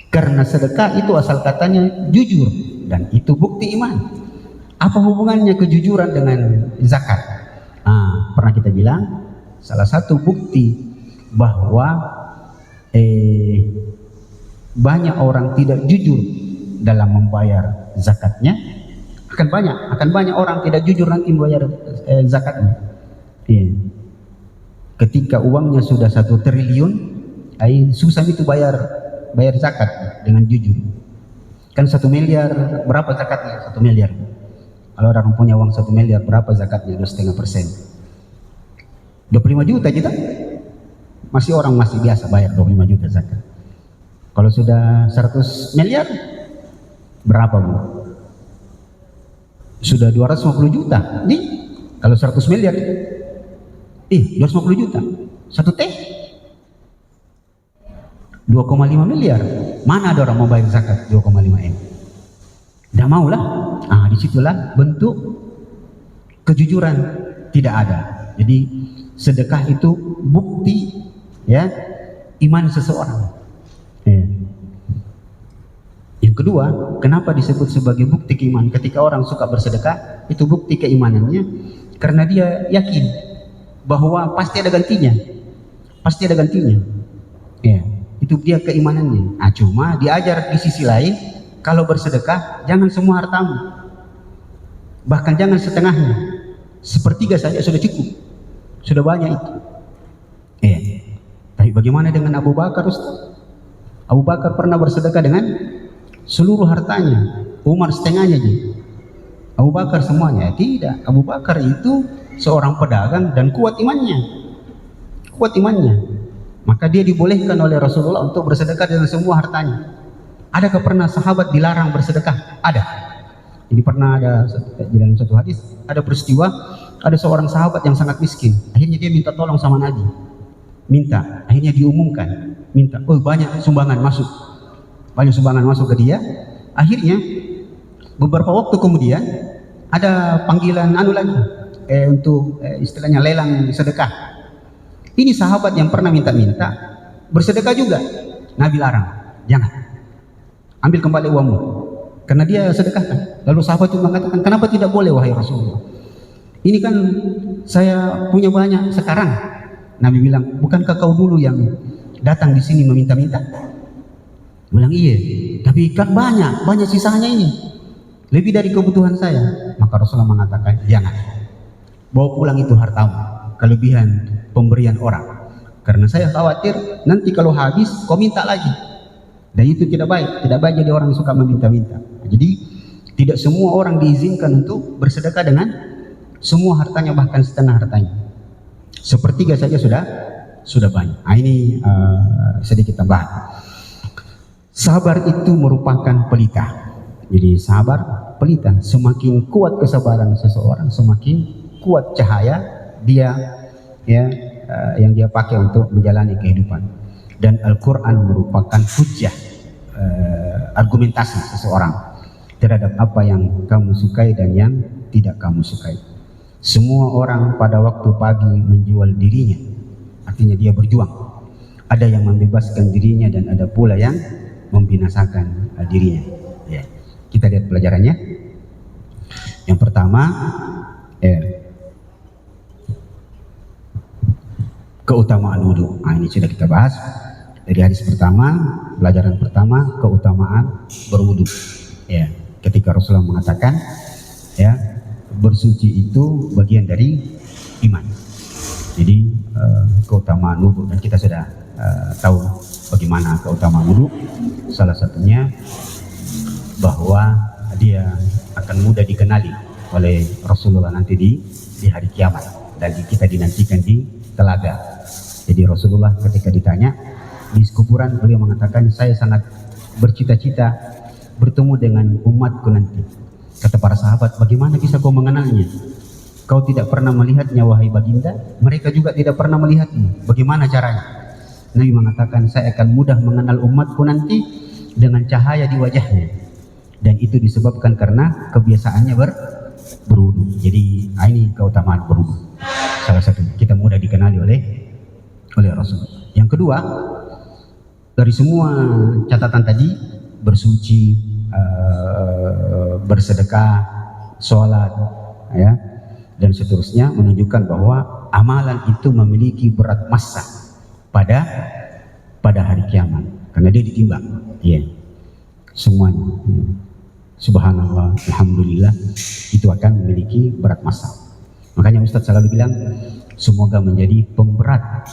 Karena sedekah itu asal katanya jujur, dan itu bukti iman. Apa hubungannya kejujuran dengan zakat? Pernah kita bilang salah satu bukti bahwa banyak orang tidak jujur dalam membayar zakatnya. Akan banyak orang tidak jujur nanti membayar zakatnya. Ketika uangnya sudah 1 triliun, susah itu bayar zakat dengan jujur. Kan 1 miliar berapa zakatnya? 1 miliar. Kalau orang punya uang 1 miliar berapa zakatnya? 2,5%. 25 juta kita orang masih biasa bayar 25 juta zakat. Kalau sudah 100 miliar berapa Bu? Sudah 250 juta. Nih, kalau 100 miliar 250 juta. 1 teh 2,5 miliar. Mana ada orang mau bayar zakat 2,5 M? Tidak maulah. Disitulah bentuk kejujuran tidak ada. Jadi sedekah itu bukti iman seseorang. Yang kedua, kenapa disebut sebagai bukti keimanan? Ketika orang suka bersedekah, itu bukti keimanannya karena dia yakin bahwa pasti ada gantinya. Itu dia keimanannya. Cuma diajar di sisi lain, kalau bersedekah jangan semua hartamu, bahkan jangan setengahnya, 1/3 saja sudah cukup, sudah banyak itu. Tapi bagaimana dengan Abu Bakar, Ustaz? Abu Bakar pernah bersedekah dengan seluruh hartanya. Umar setengahnya ji, Abu Bakar semuanya. Tidak, Abu Bakar itu seorang pedagang dan kuat imannya, kuat imannya. Maka dia dibolehkan oleh Rasulullah untuk bersedekah dengan semua hartanya. Adakah pernah sahabat dilarang bersedekah? Ada. Jadi pernah ada di dalam satu hadis ada peristiwa, ada seorang sahabat yang sangat miskin. Akhirnya dia minta tolong sama Nabi. Minta, akhirnya diumumkan, minta, oh banyak sumbangan masuk. Banyak sumbangan masuk ke dia. Akhirnya beberapa waktu kemudian ada panggilan lagi untuk istilahnya lelang sedekah. Ini sahabat yang pernah minta-minta bersedekah juga. Nabi larang, jangan, ambil kembali uangmu, karena dia sedekahkan. Lalu sahabat itu mengatakan, kenapa tidak boleh wahai Rasulullah? Ini kan saya punya banyak sekarang. Nabi bilang, bukankah kau dulu yang datang di sini meminta-minta? Bilang iya, tapi kan banyak sisanya ini, lebih dari kebutuhan saya. Maka Rasulullah mengatakan, jangan, bawa pulang itu hartamu, kelebihan pemberian orang, karena saya khawatir nanti kalau habis kau minta lagi, dan itu tidak baik jadi orang yang suka meminta-minta. Jadi tidak semua orang diizinkan untuk bersedekah dengan semua hartanya, bahkan setengah hartanya. Sepertiga saja sudah banyak. Nah, ini sedikit tambahan. Sabar itu merupakan pelita. Jadi sabar pelita. Semakin kuat kesabaran seseorang, semakin kuat cahaya dia yang dia pakai untuk menjalani kehidupan. Dan Al-Quran merupakan hujjah, argumentasi seseorang terhadap apa yang kamu sukai dan yang tidak kamu sukai. Semua orang pada waktu pagi menjual dirinya, artinya dia berjuang. Ada yang membebaskan dirinya dan ada pula yang membinasakan dirinya. Ya. Kita lihat pelajarannya. Yang pertama, keutamaan wudhu. Nah, ini sudah kita bahas dari hadis pertama. Pelajaran pertama, keutamaan berwudhu. Ya, ketika Rasulullah mengatakan, ya, bersuci itu bagian dari iman. Jadi keutamaan wudhu, dan kita sudah tahu bagaimana keutamaan wudhu. Salah satunya bahwa dia akan mudah dikenali oleh Rasulullah nanti di hari kiamat, dan kita dinantikan di telaga. Jadi Rasulullah ketika ditanya di kuburan, beliau mengatakan, saya sangat bercita-cita bertemu dengan umatku nanti. Kata para sahabat, bagaimana bisa kau mengenalnya? Kau tidak pernah melihatnya wahai baginda, mereka juga tidak pernah melihatmu. Bagaimana caranya? Nabi mengatakan, saya akan mudah mengenal umatku nanti dengan cahaya di wajahnya, dan itu disebabkan karena kebiasaannya berwudu. Jadi ini keutamaan berwudu. Salah satu, kita mudah dikenali oleh Rasul. Yang kedua, dari semua catatan tadi, bersuci, bersedekah, sholat, ya, dan seterusnya, menunjukkan bahwa amalan itu memiliki berat massa pada hari kiamat, karena dia ditimbang, ya, semuanya. Ya. Subhanallah, alhamdulillah, itu akan memiliki berat massa. Makanya Ustadz selalu bilang, semoga menjadi pemberat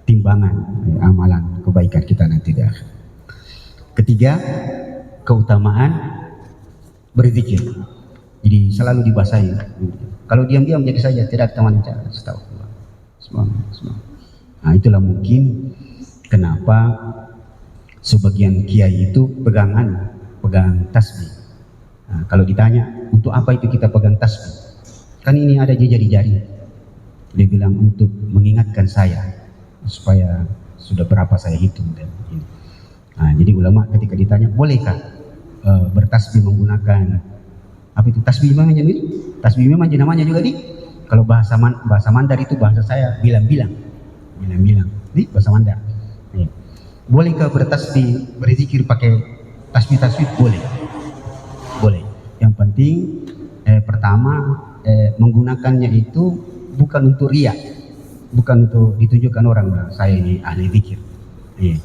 timbangan amalan kebaikan kita nanti di akhir. Ketiga, keutamaan berzikir. Jadi selalu dibasahi. Kalau diam-diam jadi saja, tidak ada teman bicara. Astagfirullah. Nah, itulah mungkin kenapa sebagian kiai itu pegang tasbih. Nah, kalau ditanya, untuk apa itu kita pegang tasbih? Kan ini ada jari jari. Dia bilang, untuk mengingatkan saya supaya sudah berapa saya hitung. Nah, jadi ulama ketika ditanya, bolehkah bertasbih menggunakan apa itu tasbih namanya ini? Tasbih memang namanya juga di kalau bahasa Mandar itu, bahasa saya bilang-bilang. Di bahasa Mandar. Ya. Bolehkah bertasbih, berzikir pakai tasbih? Boleh. Yang penting pertama menggunakannya itu bukan untuk riya, bukan untuk ditunjukkan orang, saya ini ahli zikir. Ya.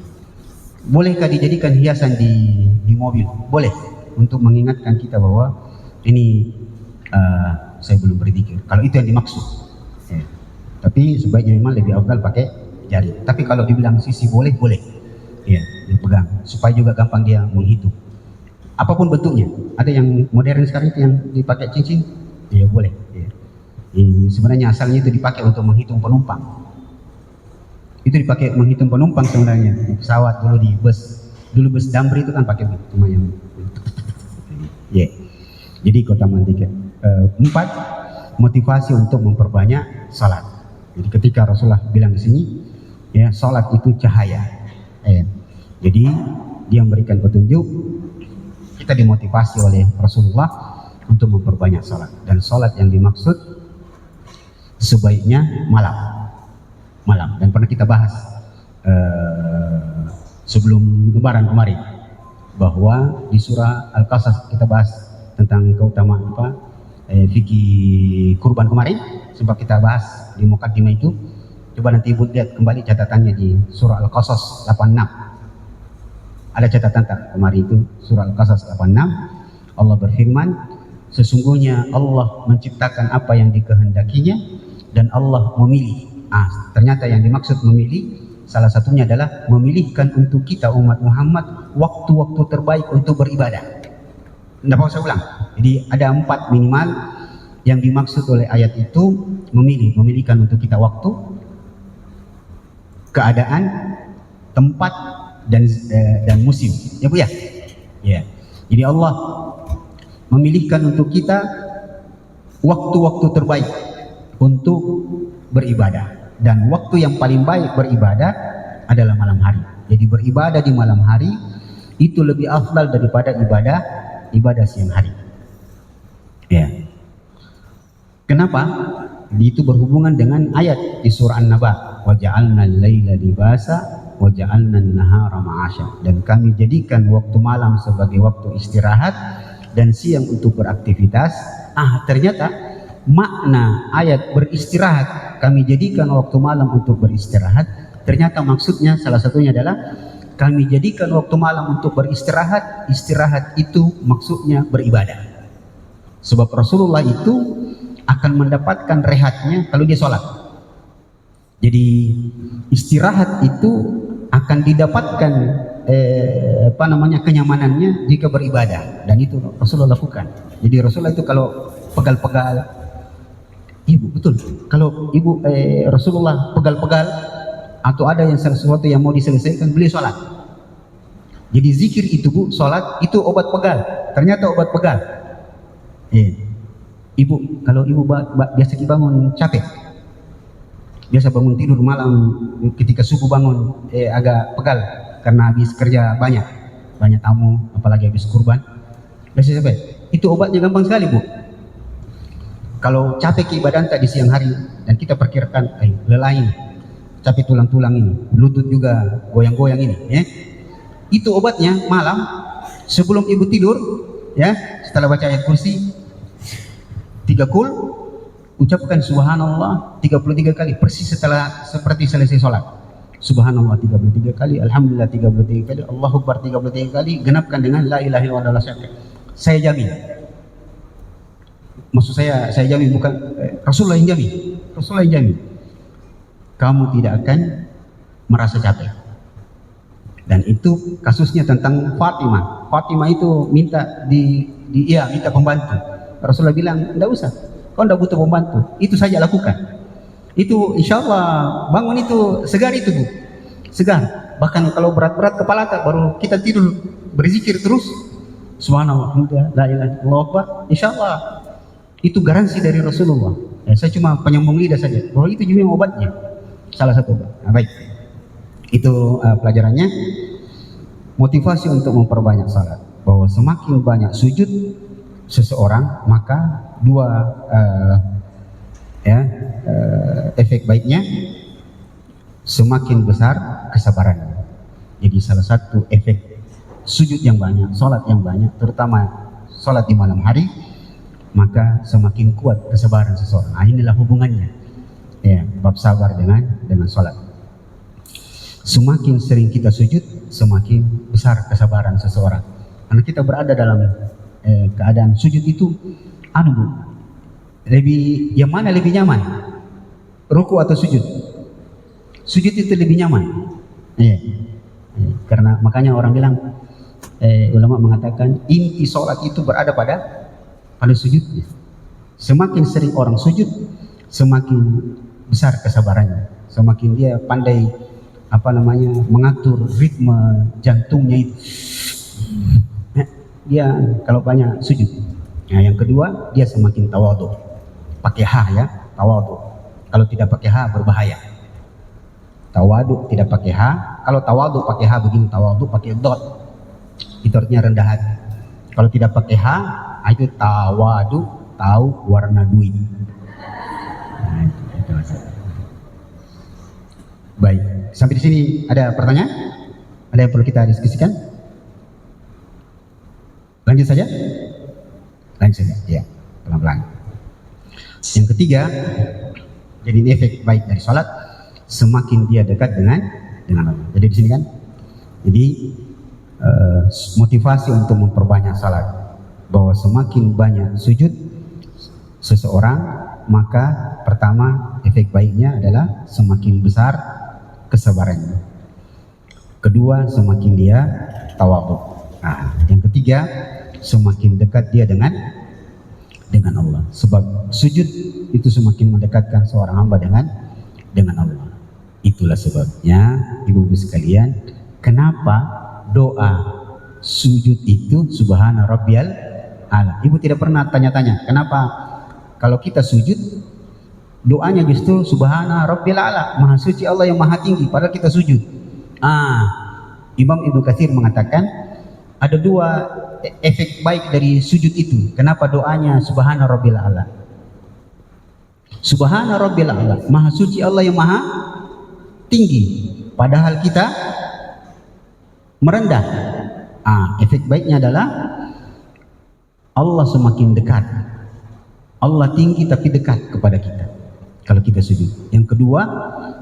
Bolehkah dijadikan hiasan di mobil? Boleh, untuk mengingatkan kita bahwa ini saya belum berzikir. Kalau itu yang dimaksud. Ya. Tapi sebaiknya memang lebih afdal pakai jari. Tapi kalau dibilang sisi boleh. Ya, dipegang supaya juga gampang dia menghitung. apapun bentuknya. Ada yang modern sekarang itu yang dipakai cincin, ya boleh. Ya. Sebenarnya asalnya itu dipakai untuk menghitung penumpang. Itu dipakai menghitung penumpang sebenarnya di pesawat dulu, di bus. Dulu bus Damri itu kan pakai cuma yang. Ya. Jadi keutamaan tiga. 4, motivasi untuk memperbanyak salat. Jadi ketika Rasulullah bilang di sini, ya salat itu cahaya. Jadi dia memberikan petunjuk, kita dimotivasi oleh Rasulullah untuk memperbanyak salat. Dan salat yang dimaksud sebaiknya malam. Dan pernah kita bahas sebelum Lebaran kemarin bahwa di surah Al-Qasas kita bahas tentang keutamaan fikih kurban kemarin, sempat kita bahas di mukaddimah itu. Coba nanti ibu lihat kembali catatannya di surah Al-Qasas 86. Ada catatan tak kemarin itu surah Al-Qasas 86. Allah berfirman, sesungguhnya Allah menciptakan apa yang dikehendakinya dan Allah memilih. Ternyata yang dimaksud memilih salah satunya adalah memilihkan untuk kita umat Muhammad waktu-waktu terbaik untuk beribadah. Tidak usah ulang. Jadi ada 4 minimal yang dimaksud oleh ayat itu, memilihkan untuk kita waktu, keadaan, tempat, dan musim. Ya Bu ya? Ya. Jadi Allah memilihkan untuk kita waktu-waktu terbaik untuk beribadah, dan waktu yang paling baik beribadah adalah malam hari. Jadi beribadah di malam hari itu lebih afdal daripada ibadah siang hari. Ya. Kenapa? Itu berhubungan dengan ayat di surah An-Naba, wa ja'alna al-laila libasa wa ja'alna an-nahara ma'asya. Dan kami jadikan waktu malam sebagai waktu istirahat dan siang untuk beraktivitas. Ternyata makna ayat beristirahat, kami jadikan waktu malam untuk beristirahat, ternyata maksudnya salah satunya adalah kami jadikan waktu malam untuk beristirahat. Istirahat itu maksudnya beribadah. Sebab Rasulullah itu akan mendapatkan rehatnya kalau dia sholat. Jadi istirahat itu akan didapatkan kenyamanannya jika beribadah, dan itu Rasulullah lakukan. Jadi Rasulullah itu kalau pegal-pegal, ibu betul, kalau ibu Rasulullah pegal-pegal atau ada yang sesuatu yang mau diselesaikan, beliau sholat. Jadi zikir itu Bu, sholat itu obat pegal. Ternyata obat pegal. Ibu, kalau ibu biasa bangun capek, biasa bangun tidur malam ketika subuh bangun agak pegal karena habis kerja banyak tamu, apalagi habis kurban, biasa capek. Itu obatnya gampang sekali Bu. Kalau capek ibadah di siang hari dan kita perkirakan lelah ini, capek tulang-tulang ini, lutut juga goyang-goyang ini, itu obatnya malam sebelum ibu tidur, ya, setelah baca ayat kursi 3 kul, ucapkan subhanallah 33 kali, persis seperti selesai sholat. Subhanallah 33 kali, alhamdulillah 33 kali, Allahu Akbar 33 kali, genapkan dengan la ilaha illallah. Saya jamin. Maksud saya jamin, bukan Rasulullah yang jamin. Rasulullah yang jamin. Kamu tidak akan merasa capek. Dan itu kasusnya tentang Fatimah. Fatimah itu minta minta pembantu. Rasulullah bilang, tidak usah, kau tidak butuh pembantu, itu saja lakukan. Itu insya Allah bangun itu segar itu Bu, segar. Bahkan kalau berat-berat kepala baru kita tidur berzikir terus, subhanallah, la ilaha illallah, insya Allah itu garansi dari Rasulullah. Saya cuma penyambung lidah saja, bahwa itu juga obatnya, salah satu. Baik, itu pelajarannya. Motivasi untuk memperbanyak salat, bahwa semakin banyak sujud seseorang, maka efek baiknya semakin besar kesabarannya. Jadi salah satu efek sujud yang banyak, sholat yang banyak, terutama sholat di malam hari, maka semakin kuat kesabaran seseorang. Inilah hubungannya, bab sabar dengan sholat. Semakin sering kita sujud, semakin besar kesabaran seseorang. Karena kita berada dalam keadaan sujud itu, yang mana lebih nyaman, ruku atau sujud? Sujud itu lebih nyaman. Karena makanya orang bilang ulama mengatakan inti sholat itu berada pada sujudnya. Semakin sering orang sujud, semakin besar kesabarannya, semakin dia pandai mengatur ritme jantungnya itu. Dia kalau banyak sujud. Nah, yang kedua, dia semakin tawadhu. Pakai ha ya, tawadhu. Kalau tidak pakai ha berbahaya. Tawadhu tidak pakai ha. Kalau tawadhu pakai ha begini, tawadhu pakai dot. Itu artinya rendah hati. Kalau tidak pakai ha, itu tawadhu, tahu warna duit. Nah, itu masalah. Baik, sampai di sini ada pertanyaan? Ada yang perlu kita diskusikan? Lanjut saja? Lanjut saja, ya, pelan-pelan. Yang ketiga, jadi efek baik dari sholat, semakin dia dekat dengan Allah. Jadi di sini kan, jadi motivasi untuk memperbanyak sholat, bahwa semakin banyak sujud seseorang, maka pertama efek baiknya adalah semakin besar kesabarannya. Kedua, semakin dia tawadhu. Nah, yang ketiga, semakin dekat dia dengan Allah. Sebab sujud itu semakin mendekatkan seorang hamba dengan Allah. Itulah sebabnya ibu-ibu sekalian, kenapa doa sujud itu subhana rabbiyal a'la. Ibu tidak pernah tanya-tanya kenapa kalau kita sujud doanya justru subhana rabbiyal a'la, maha suci Allah yang maha tinggi, padahal kita sujud. Imam Ibnu Katsir mengatakan ada dua efek baik dari sujud itu. Kenapa doanya subhana rabbil a'la? Subhana rabbil a'la, maha suci Allah yang maha tinggi, padahal kita merendah. Efek baiknya adalah Allah semakin dekat. Allah tinggi tapi dekat kepada kita kalau kita sujud. Yang kedua,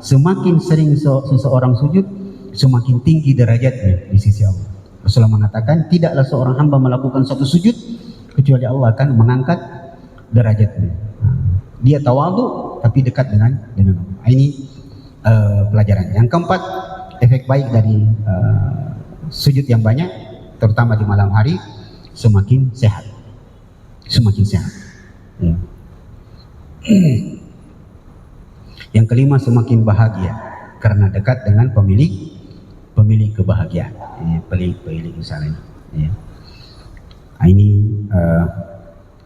semakin sering seseorang sujud, semakin tinggi derajatnya di sisi Allah. Rasulullah mengatakan, tidaklah seorang hamba melakukan suatu sujud kecuali Allah akan mengangkat derajatnya. Dia tawadhu tapi dekat dengan Allah. Ini pelajaran. Yang keempat, efek baik dari sujud yang banyak, terutama di malam hari, semakin sehat. Semakin sehat. Ya. Yang kelima, semakin bahagia karena dekat dengan pemilik kebahagiaan, pemilik misalnya. Ya. Ini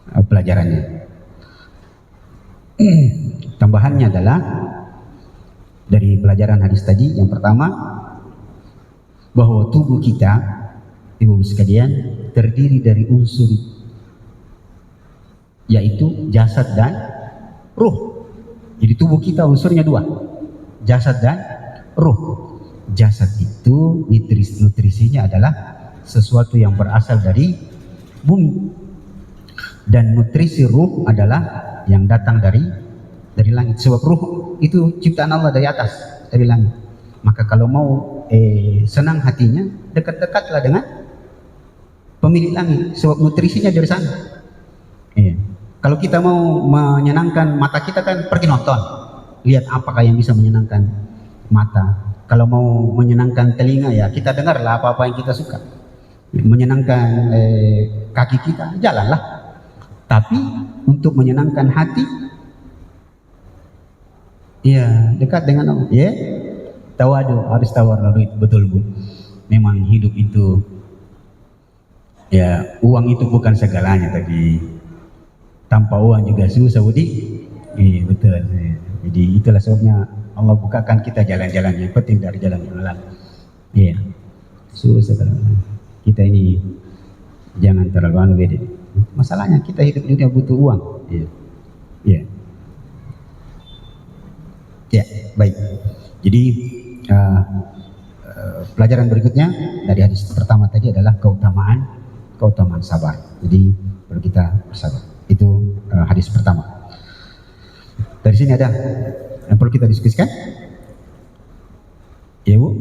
pelajarannya. Tambahannya adalah dari pelajaran hadis tadi, yang pertama, bahwa tubuh kita, ibu sekalian, terdiri dari unsur, yaitu jasad dan ruh. Jadi tubuh kita unsurnya dua, jasad dan ruh. Jasad itu nutrisinya adalah sesuatu yang berasal dari bumi, dan nutrisi ruh adalah yang datang dari langit. Sebab ruh itu ciptaan Allah dari atas, dari langit. Maka kalau mau senang hatinya, dekat-dekatlah dengan pemilik langit, sebab nutrisinya dari sana. Kalau kita mau menyenangkan mata kita, kan pergi nonton, lihat apakah yang bisa menyenangkan mata. Kalau mau menyenangkan telinga, ya kita dengarlah apa-apa yang kita suka. Menyenangkan kaki kita, jalanlah. Tapi untuk menyenangkan hati, ya dekat dengan Allah. Ya, tawadhu, harus tawadhu, betul Bu. Memang hidup itu, ya uang itu bukan segalanya, tapi tanpa uang juga susah, Budi. Iya, betul. Jadi itulah sebabnya Allah bukakan kita jalan-jalan yang penting dari jalan yang lain. Iya. Susah kita ini jangan terlalu beda. Masalahnya kita hidup di dunia butuh uang. Iya. Iya. Ya, baik. Jadi pelajaran berikutnya dari hadis pertama tadi adalah keutamaan sabar. Jadi perlu kita bersabar. Itu hadis pertama. Dari sini ada yang perlu kita diskusikan? Ya Bu?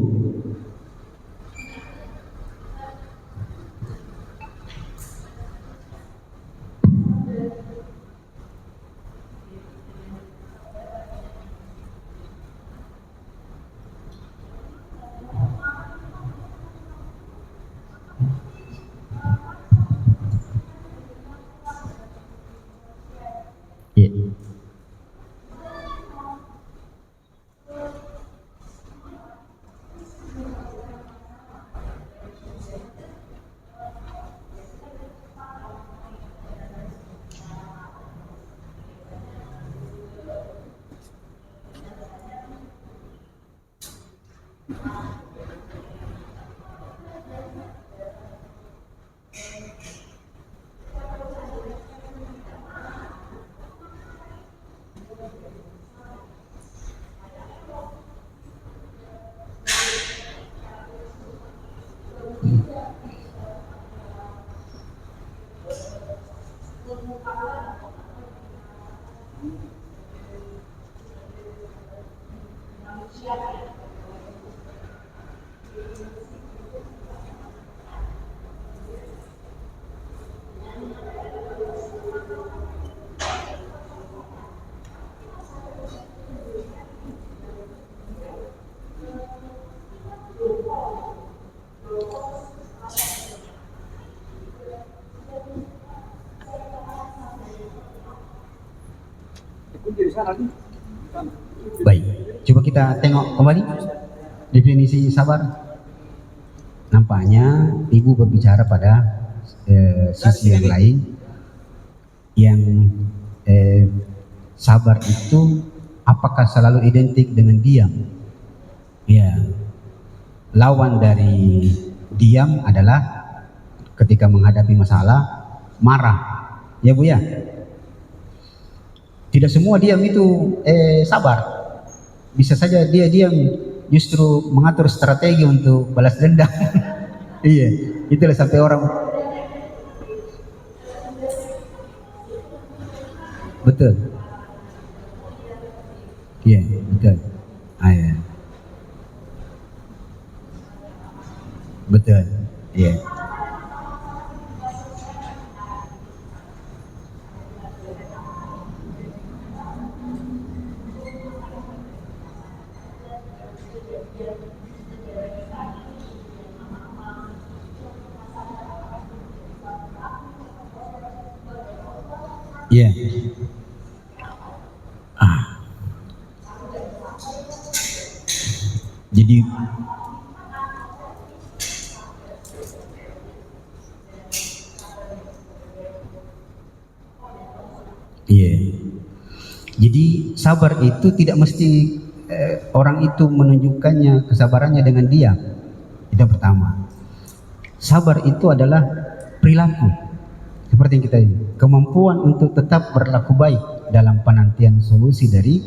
Baik, coba kita tengok kembali definisi sabar. Nampaknya ibu berbicara pada sisi yang lain, yang sabar itu apakah selalu identik dengan diam? Ya, lawan dari diam adalah ketika menghadapi masalah marah, ya Bu ya. Tidak semua diam itu sabar. Bisa saja dia diam justru mengatur strategi untuk balas dendam. Iya, itulah sampai orang betul. Iya, betul. Ah, ya. Betul. Iya. Iya. Ah, jadi iya. Jadi sabar itu tidak mesti orang itu menunjukkannya kesabarannya dengan diam. Itu yang pertama. Sabar itu adalah perilaku. Seperti yang kita ini, kemampuan untuk tetap berlaku baik dalam penantian solusi dari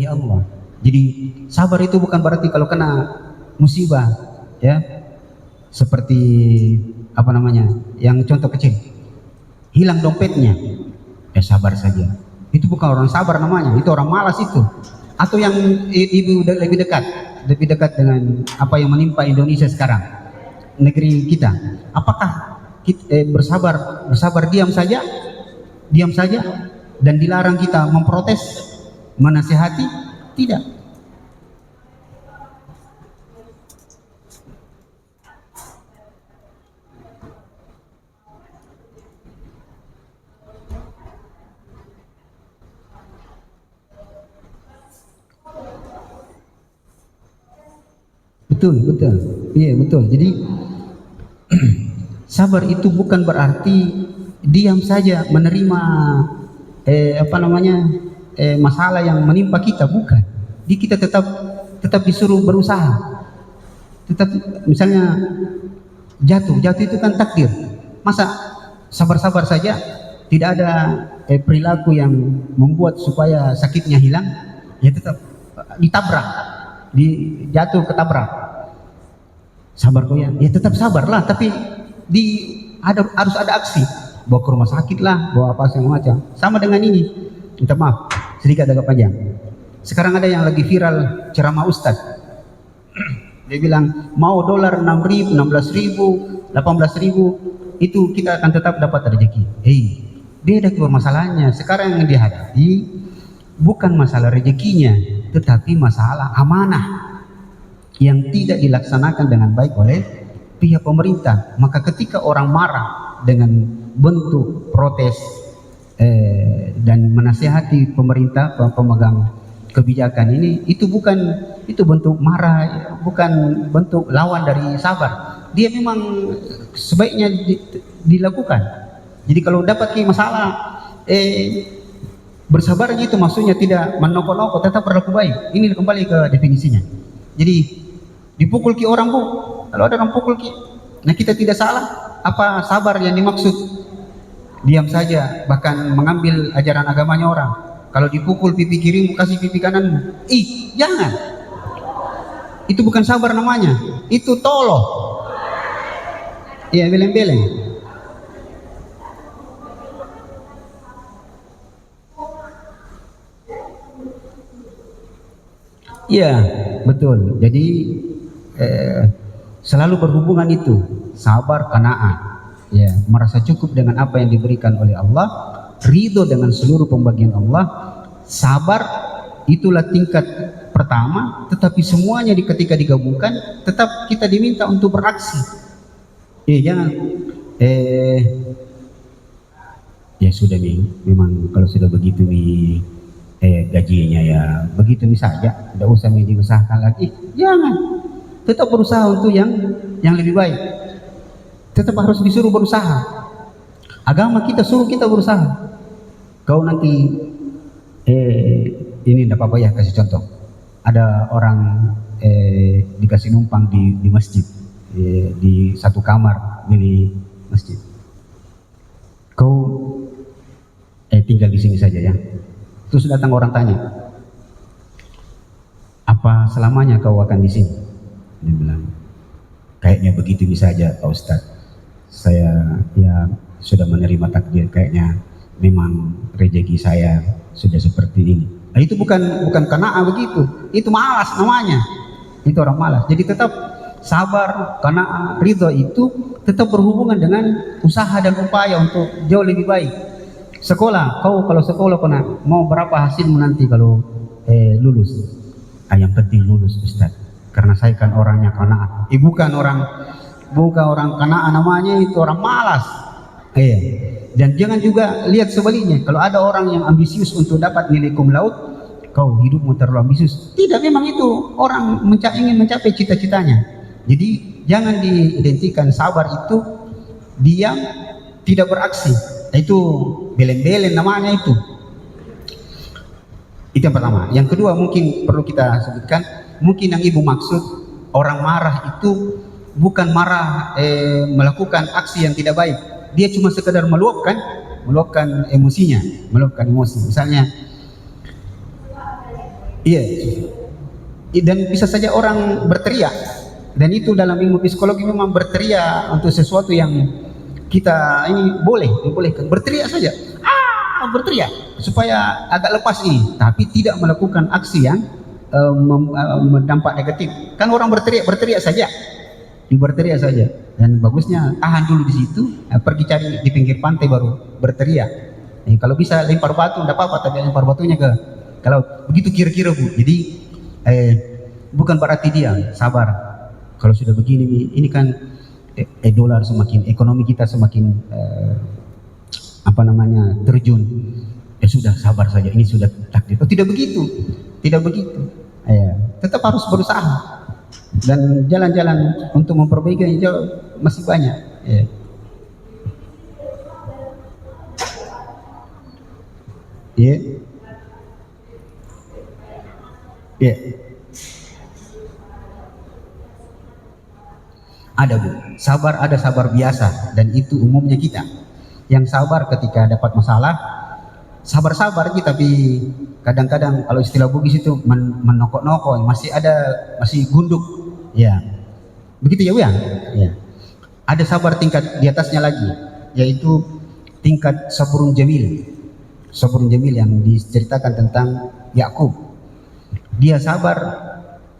Allah. Jadi sabar itu bukan berarti kalau kena musibah, ya, seperti apa namanya, yang contoh kecil, hilang dompetnya, ya sabar saja. Itu bukan orang sabar namanya, itu orang malas itu. Atau yang ibu lebih dekat dengan apa yang menimpa Indonesia sekarang, negeri kita. Apakah kita, bersabar diam saja dan dilarang kita memprotes, menasihati? Tidak. Betul, betul. Iya, betul. Jadi sabar itu bukan berarti diam saja menerima apa namanya masalah yang menimpa kita, bukan. Jadi kita tetap disuruh berusaha. Tetap, misalnya jatuh itu kan takdir. Masa sabar-sabar saja, tidak ada perilaku yang membuat supaya sakitnya hilang, ya tetap ditabrak, jatuh ketabrak. Sabar kok ya, ya tetap sabarlah, tapi harus ada aksi, bawa ke rumah sakit lah, bawa apa segala macam. Sama dengan ini, minta maaf sedikit agak panjang. Sekarang ada yang lagi viral ceramah Ustadz, dia bilang mau dolar 6.000, 16.000, 18.000 itu kita akan tetap dapat rezeki. Beda keluar masalahnya. Sekarang yang dihadapi bukan masalah rezekinya, tetapi masalah amanah yang tidak dilaksanakan dengan baik oleh pihak pemerintah. Maka ketika orang marah dengan bentuk protes dan menasihati pemerintah, pemegang kebijakan ini, itu bentuk marah, bukan bentuk lawan dari sabar. Dia memang sebaiknya dilakukan. Jadi kalau dapat masalah, bersabar itu maksudnya tidak menokok-nokok, tetap berlaku baik. Ini kembali ke definisinya. Jadi dipukul ki orang, Bu, kalau ada orang pukul ki, nah kita tidak salah. Apa sabar yang dimaksud? Diam saja, bahkan mengambil ajaran agamanya orang. Kalau dipukul pipi kirimu, kasih pipi kananmu. Jangan. Itu bukan sabar namanya, itu tolong. Iya, beleng-beleng. Iya, betul. Jadi selalu berhubungan itu, sabar, qanaah. Ya, merasa cukup dengan apa yang diberikan oleh Allah, ridho dengan seluruh pembagian Allah. Sabar itulah tingkat pertama, tetapi semuanya ketika digabungkan tetap kita diminta untuk beraksi. Jangan ya sudah nih, memang kalau sudah begitu nih gajinya ya begitu saja, tidak usah diusahakan lagi. Jangan, tetap berusaha untuk yang lebih baik. Tetap harus disuruh berusaha. Agama kita suruh kita berusaha. Kau nanti ini tidak apa-apa ya, kasih contoh. Ada orang dikasih numpang di masjid, di satu kamar milik masjid. Kau tinggal di sini saja ya. Terus datang orang tanya, apa selamanya kau akan di sini? Dia bilang, kayaknya begitu saja Pak Ustadz. Saya ya sudah menerima takdir, kayaknya memang rezeki saya sudah seperti ini. Nah, itu bukan qanaah begitu, itu malas namanya. Itu orang malas. Jadi tetap sabar, qanaah, ridho itu tetap berhubungan dengan usaha dan upaya untuk jauh lebih baik. Sekolah, kau kalau sekolah mau berapa hasilmu nanti kalau lulus? Yang penting lulus Ustaz. Karena saya kan orangnya qanaah. Bukan orang qanaah namanya, itu orang malas. Dan jangan juga lihat sebaliknya. Kalau ada orang yang ambisius untuk dapat nilai cum laude, kau hidupmu terlalu ambisius. Tidak, memang itu orang ingin mencapai cita-citanya. Jadi jangan diidentikan sabar itu diam, tidak beraksi. Itu belen-belen namanya itu. Itu yang pertama. Yang kedua mungkin perlu kita sebutkan, mungkin yang ibu maksud orang marah itu bukan marah melakukan aksi yang tidak baik. Dia cuma sekedar meluapkan emosinya, meluapkan emosi. Misalnya, dan bisa saja orang berteriak, dan itu dalam ilmu psikologi memang berteriak untuk sesuatu yang kita ini dibolehkan berteriak saja, berteriak supaya agak lepas ini, tapi tidak melakukan aksi yang berdampak negatif. Kan orang berteriak saja. Dan bagusnya tahan dulu di situ, pergi cari di pinggir pantai baru berteriak. Kalau bisa lempar batu tidak apa-apa, tapi lempar batunya kalau begitu kira-kira Bu. Jadi bukan berarti dia sabar. Kalau sudah begini, ini kan dolar semakin, ekonomi kita semakin terjun. Sudah sabar saja, ini sudah takdir. Tidak begitu. Tetap harus berusaha. Dan jalan-jalan untuk memperbaiki masih banyak. Ada Bu, ada sabar biasa, dan itu umumnya kita. Yang sabar ketika dapat masalah, sabar kita, tapi kadang-kadang kalau istilah Bugis itu menokok-nokok, masih gunduk. Begitu ya Bu ya. Ada sabar tingkat di atasnya lagi, yaitu tingkat sabrun jamil yang diceritakan tentang Yakub. Dia sabar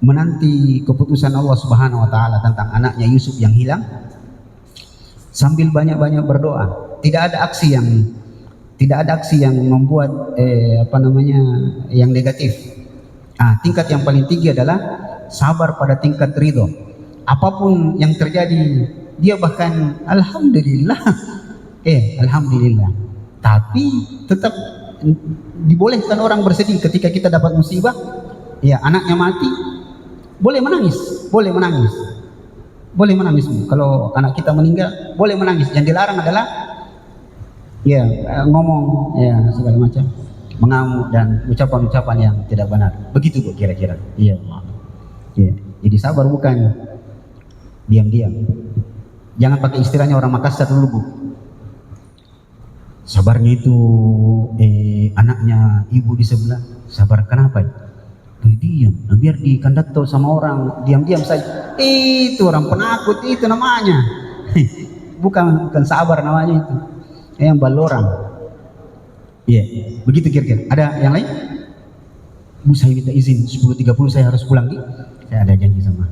menanti keputusan Allah Subhanahu wa taala tentang anaknya Yusuf yang hilang, sambil banyak-banyak berdoa. Tidak ada aksi yang membuat yang negatif. Tingkat yang paling tinggi adalah sabar pada tingkat ridho. Apapun yang terjadi, dia bahkan alhamdulillah. Alhamdulillah. Tapi tetap dibolehkan orang bersedih ketika kita dapat musibah. Anaknya mati, boleh menangis. Kalau anak kita meninggal, boleh menangis. Yang dilarang adalah ngomong segala macam, mengamuk dan ucapan-ucapan yang tidak benar. Begitu Bu kira-kira. Jadi sabar bukan diam-diam. Jangan pakai istilahnya orang Makassar dulu Bu. Sabarnya itu anaknya ibu di sebelah. Sabar kenapa? Diam. Biar dikandakto sama orang, diam-diam saja. Itu orang penakut itu namanya. bukan sabar namanya itu. Yang balorang. Begitu kira-kira. Ada yang lain? Bu, saya minta izin 10.30 saya harus pulang nih. Saya ada janji sama.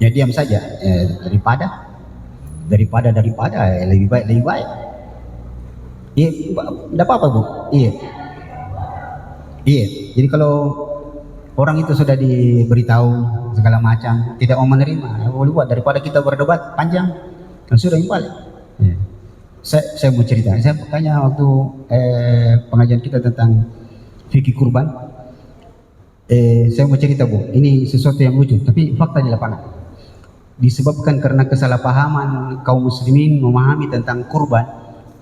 ya diam saja, daripada lebih baik. Iya, tidak apa-apa Bu. Iya, iya. Jadi kalau orang itu sudah diberitahu segala macam tidak mau menerima, ya boleh buat, daripada kita berdebat panjang, kan sudah yang balik. Iya. Saya mau cerita, saya tanya waktu pengajian kita tentang fikih kurban. Saya mau cerita Bu, ini sesuatu yang lucu, tapi fakta di lapangan. Disebabkan karena kesalahpahaman kaum muslimin memahami tentang kurban,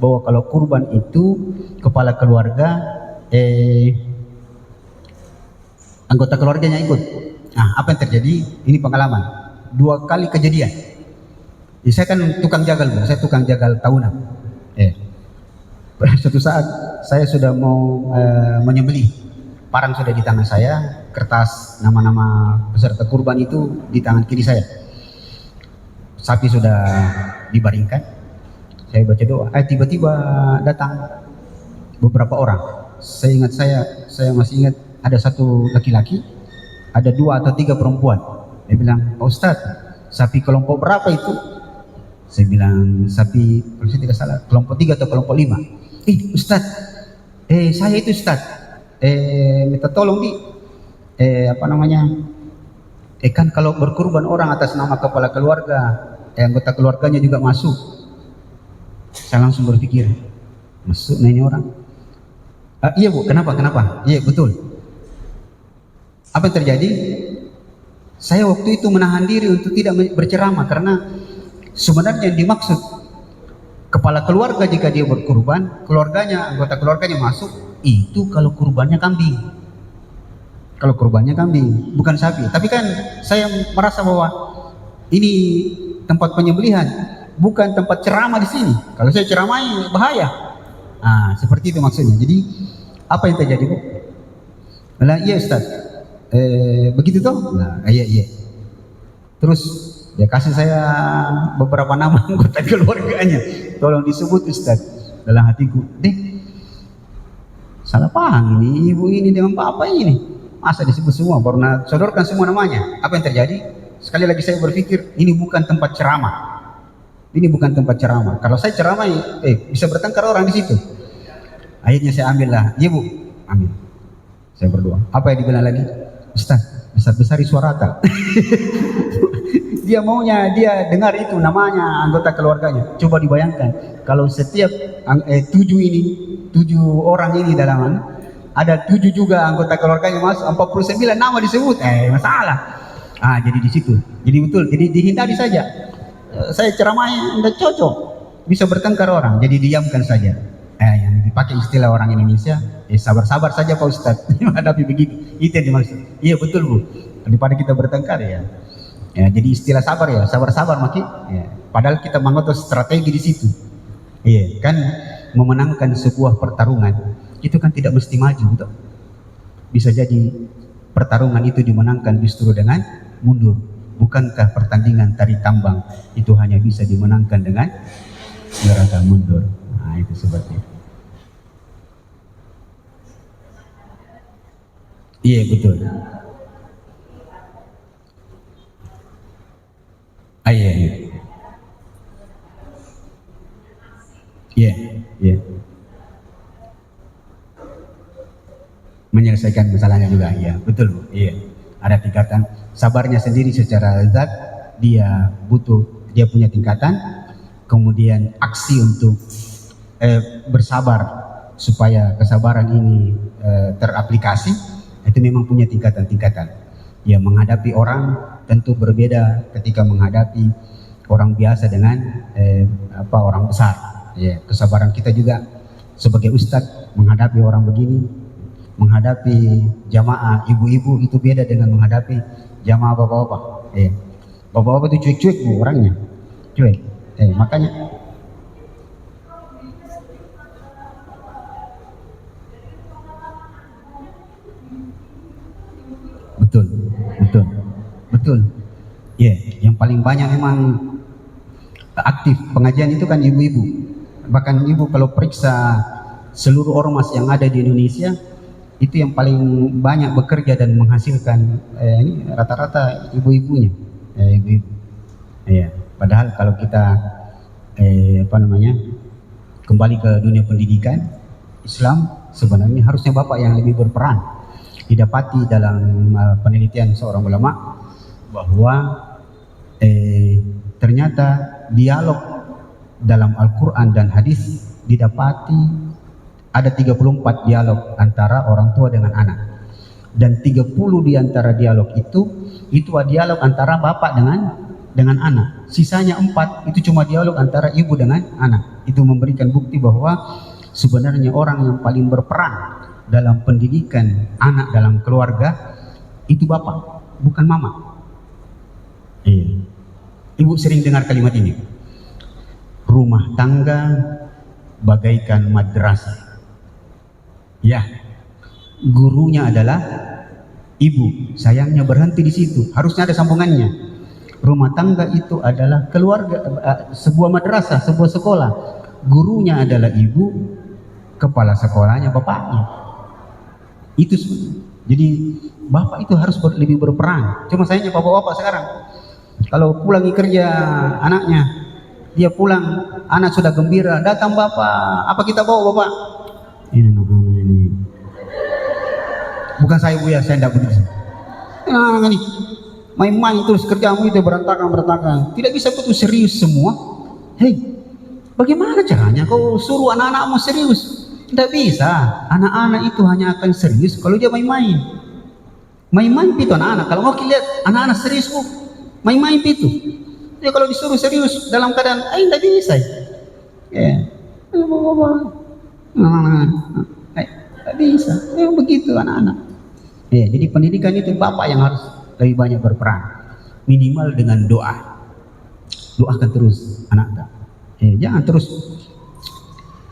bahwa kalau kurban itu kepala keluarga, anggota keluarganya ikut. Nah, apa yang terjadi? Ini pengalaman, 2 kali kejadian. Jadi saya kan tukang jagal Bu, saya tukang jagal tahunan. Suatu saat saya sudah mau menyembelih, parang sudah di tangan saya, kertas nama-nama peserta kurban itu di tangan kiri saya. Sapi sudah dibaringkan, saya baca doa. Tiba-tiba datang beberapa orang. Saya masih ingat, ada satu laki-laki, ada 2 atau 3 perempuan. Dia bilang, Pak Ustadz, sapi kelompok berapa itu? Saya bilang, sapi, kalau saya tidak salah, kelompok 3 atau kelompok 5. Ustadz, saya itu Ustadz, minta tolong kan kalau berkurban orang atas nama kepala keluarga, anggota keluarganya juga masuk. Saya langsung berpikir, masuk nah ini orang. Iya Bu, kenapa? Iya betul. Apa yang terjadi? Saya waktu itu menahan diri untuk tidak berceramah, karena sebenarnya yang dimaksud kepala keluarga jika dia berkurban, keluarganya, anggota keluarganya masuk, itu kalau kurbannya kambing. Kalau kurbannya kambing, bukan sapi. Tapi kan saya merasa bahwa ini tempat penyembelihan, bukan tempat ceramah di sini. Kalau saya ceramai bahaya. Seperti itu maksudnya. Jadi apa yang terjadi Bu? Iya Ustaz, begitu toh? Iya. Terus dia kasih saya beberapa nama anggota keluarganya, tolong disebut Ustaz. Dalam hatiku, salah paham ini ibu ini dengan bapak ini, masa disebut semua, baru sodorkan semua namanya. Apa yang terjadi? Sekali lagi saya berpikir, ini bukan tempat ceramah. Kalau saya ceramah, bisa bertengkar orang di situ. Akhirnya saya ambillah, iya Bu, ambil. Saya berdoa. Apa yang dibilang lagi? Ustaz, besar-besari suara tak? Dia maunya dia dengar itu namanya anggota keluarganya. Coba dibayangkan kalau setiap 7 orang ini dalam ada 7 juga anggota keluarganya masuk, 49 nama disebut, masalah. Jadi di situ. Jadi betul, jadi dihindari saja. Saya ceramahnya tidak cocok, bisa bertengkar orang, jadi diamkan saja. Yang dipakai istilah orang Indonesia, sabar-sabar saja Pak Ustadz menghadapi begitu. Itu yang dimaksud. Iya betul Bu. Daripada kita bertengkar ya. Jadi istilah sabar ya, sabar-sabar maki. Padahal kita mengatur strategi di situ. Kan memenangkan sebuah pertarungan itu kan tidak mesti maju, betul. Bisa jadi pertarungan itu dimenangkan justru dengan mundur. Bukankah pertandingan tari tambang itu hanya bisa dimenangkan dengan gerakan mundur? Itu seperti itu. Iya betul. Iya. Menyelesaikan masalahnya juga, ya betul Bu. Iya. Ada tingkatan sabarnya sendiri secara zat, dia punya tingkatan. Kemudian aksi untuk bersabar supaya kesabaran ini teraplikasi, itu memang punya tingkatan-tingkatan. Ya, menghadapi orang tentu berbeda ketika menghadapi orang biasa dengan orang besar. Ya, kesabaran kita juga sebagai ustadz menghadapi orang begini, menghadapi jamaah ibu-ibu itu beda dengan menghadapi jamaah bapak-bapak. Bapak-bapak itu cuek-cuek Bu orangnya, cuek. Makanya betul. Yang paling banyak memang aktif pengajian itu kan ibu-ibu. Bahkan ibu kalau periksa seluruh ormas yang ada di Indonesia, itu yang paling banyak bekerja dan menghasilkan ini rata-rata ibu-ibunya. ibu-ibu. Ya, padahal kalau kita kembali ke dunia pendidikan Islam, sebenarnya harusnya bapak yang lebih berperan. Didapati dalam penelitian seorang ulama bahwa ternyata dialog dalam Al-Quran dan hadis didapati ada 34 dialog antara orang tua dengan anak, dan 30 di antara dialog itu dialog antara bapak dengan anak. Sisanya 4 itu cuma dialog antara ibu dengan anak. Itu memberikan bukti bahwa sebenarnya orang yang paling berperan dalam pendidikan anak dalam keluarga itu bapak, bukan mama. Ibu sering dengar kalimat ini, rumah tangga bagaikan madrasah. Ya, gurunya adalah ibu. Sayangnya berhenti di situ, harusnya ada sambungannya. Rumah tangga itu adalah keluarga, sebuah madrasah, sebuah sekolah. Gurunya adalah ibu, kepala sekolahnya bapaknya. Itu jadi bapak itu harus lebih berperan. Cuma sayangnya bapak-bapak sekarang kalau pulang kerja anaknya, dia pulang, anak sudah gembira, datang bapak, apa kita bawa bapak? Ini. Bukan saya bu ya, saya tidak begitu. Ini main-main terus, kerjamu itu berantakan. Tidak bisa betul serius semua. Hei, bagaimana caranya kau suruh anak-anakmu serius? Tidak bisa. Anak-anak itu hanya akan serius kalau dia main-main. Main-main itu anak-anak. Kalau mau lihat anak-anak serius, main-main itu. Ya kalau disuruh serius dalam keadaan, tidak bisa. Ya, tidak bisa. Begitu anak-anak. Ya, jadi pendidikan itu bapak yang harus lebih banyak berperan, minimal dengan doa. Doakan terus anak. Jangan terus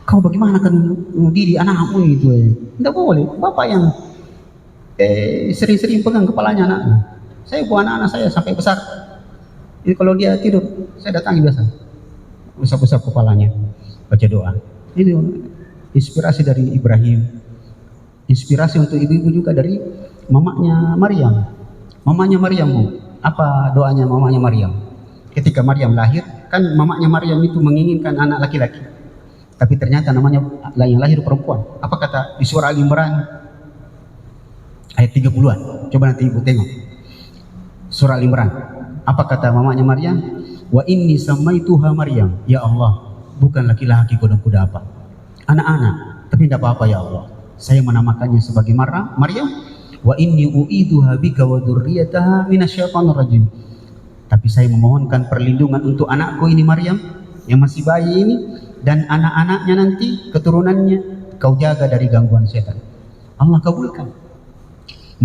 kau bagaimana kan mendidik anakmu itu. Tidak boleh. Bapak yang sering-sering pegang kepalanya anaknya. Saya buat anak-anak saya sampai besar. Jadi kalau dia tidur, saya datangi biasa, usap-usap kepalanya, baca doa. Itu inspirasi dari Ibrahim, inspirasi untuk ibu-ibu juga dari mamanya Maryam. Mamanya Maryam, apa doanya mamanya Maryam? Ketika Maryam lahir, kan mamanya Maryam itu menginginkan anak laki-laki, tapi ternyata namanya yang lahir perempuan. Apa kata di surah Al-Imran ayat 30-an? Coba nanti ibu tengok surah Al-Imran. Apa kata mamanya Maryam? Wa inni samaituha Maryam. Ya Allah, bukan laki-laki kuda-kuda apa, anak-anak, tapi tidak apa-apa ya Allah, saya menamakannya sebagai Maryam. Wa inni u'iduha bika wa dzurriyyataha minasyaitonir rajim. Tapi saya memohonkan perlindungan untuk anakku ini Maryam yang masih bayi ini, dan anak-anaknya nanti keturunannya kau jaga dari gangguan setan. Allah kabulkan.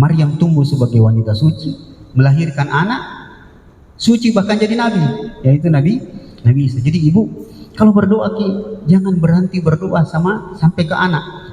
Maryam tumbuh sebagai wanita suci, melahirkan anak suci, bahkan jadi nabi, yaitu Nabi Isa. Jadi ibu kalau berdoa jangan berhenti berdoa sampai ke anak.